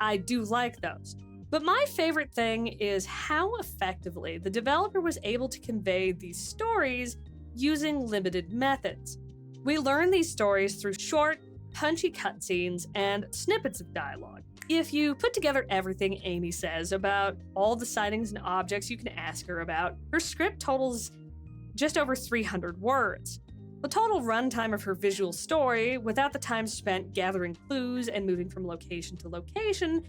Speaker 1: I do like those. But my favorite thing is how effectively the developer was able to convey these stories using limited methods. We learn these stories through short, punchy cutscenes and snippets of dialogue. If you put together everything Amy says about all the sightings and objects you can ask her about, her script totals just over 300 words. The total runtime of her visual story, without the time spent gathering clues and moving from location to location,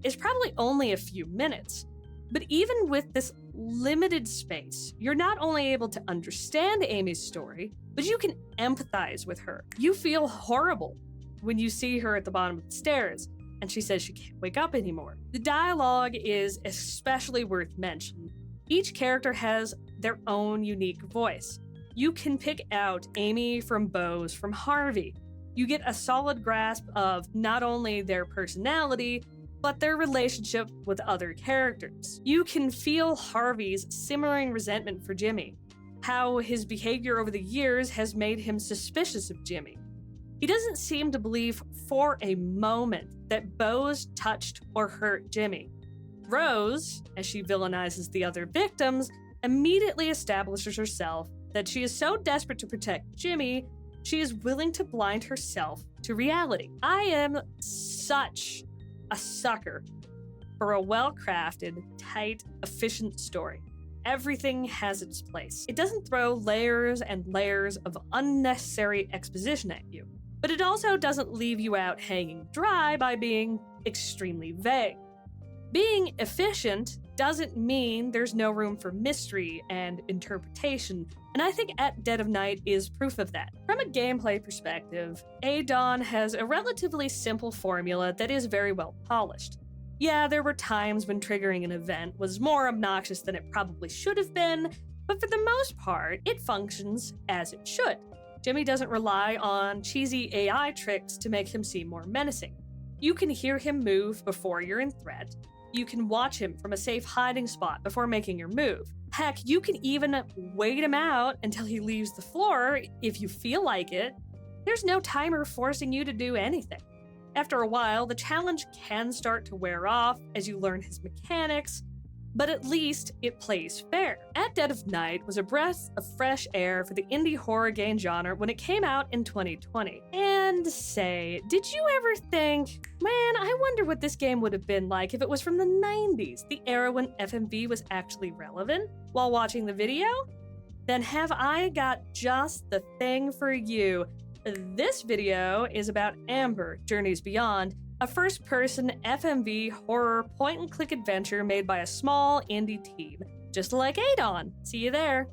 Speaker 1: is probably only a few minutes. But even with this limited space, you're not only able to understand Amy's story, but you can empathize with her. You feel horrible when you see her at the bottom of the stairs, and she says she can't wake up anymore. The dialogue is especially worth mentioning. Each character has their own unique voice. You can pick out Amy from Bose from Harvey. You get a solid grasp of not only their personality, but their relationship with other characters. You can feel Harvey's simmering resentment for Jimmy, how his behavior over the years has made him suspicious of Jimmy. He doesn't seem to believe for a moment that Bose touched or hurt Jimmy. Rose, as she villainizes the other victims, immediately establishes herself that she is so desperate to protect Jimmy, she is willing to blind herself to reality. I am such a sucker for a well-crafted, tight, efficient story. Everything has its place. It doesn't throw layers and layers of unnecessary exposition at you, but it also doesn't leave you out hanging dry by being extremely vague. Being efficient doesn't mean there's no room for mystery and interpretation, and I think At Dead of Night is proof of that. From a gameplay perspective, Dawn has a relatively simple formula that is very well polished. Yeah, there were times when triggering an event was more obnoxious than it probably should have been, but for the most part, it functions as it should. Jimmy doesn't rely on cheesy AI tricks to make him seem more menacing. You can hear him move before you're in threat. You can watch him from a safe hiding spot before making your move. Heck, you can even wait him out until he leaves the floor if you feel like it. There's no timer forcing you to do anything. After a while, the challenge can start to wear off as you learn his mechanics, but at least it plays fair. At Dead of Night was a breath of fresh air for the indie horror game genre when it came out in 2020. And say, did you ever think, man, I wonder what this game would have been like if it was from the 90s, the era when FMV was actually relevant, while watching the video? Then have I got just the thing for you. This video is about Amber: Journeys Beyond, a first-person FMV horror point-and-click adventure made by a small indie team, just like Dawn. See you there.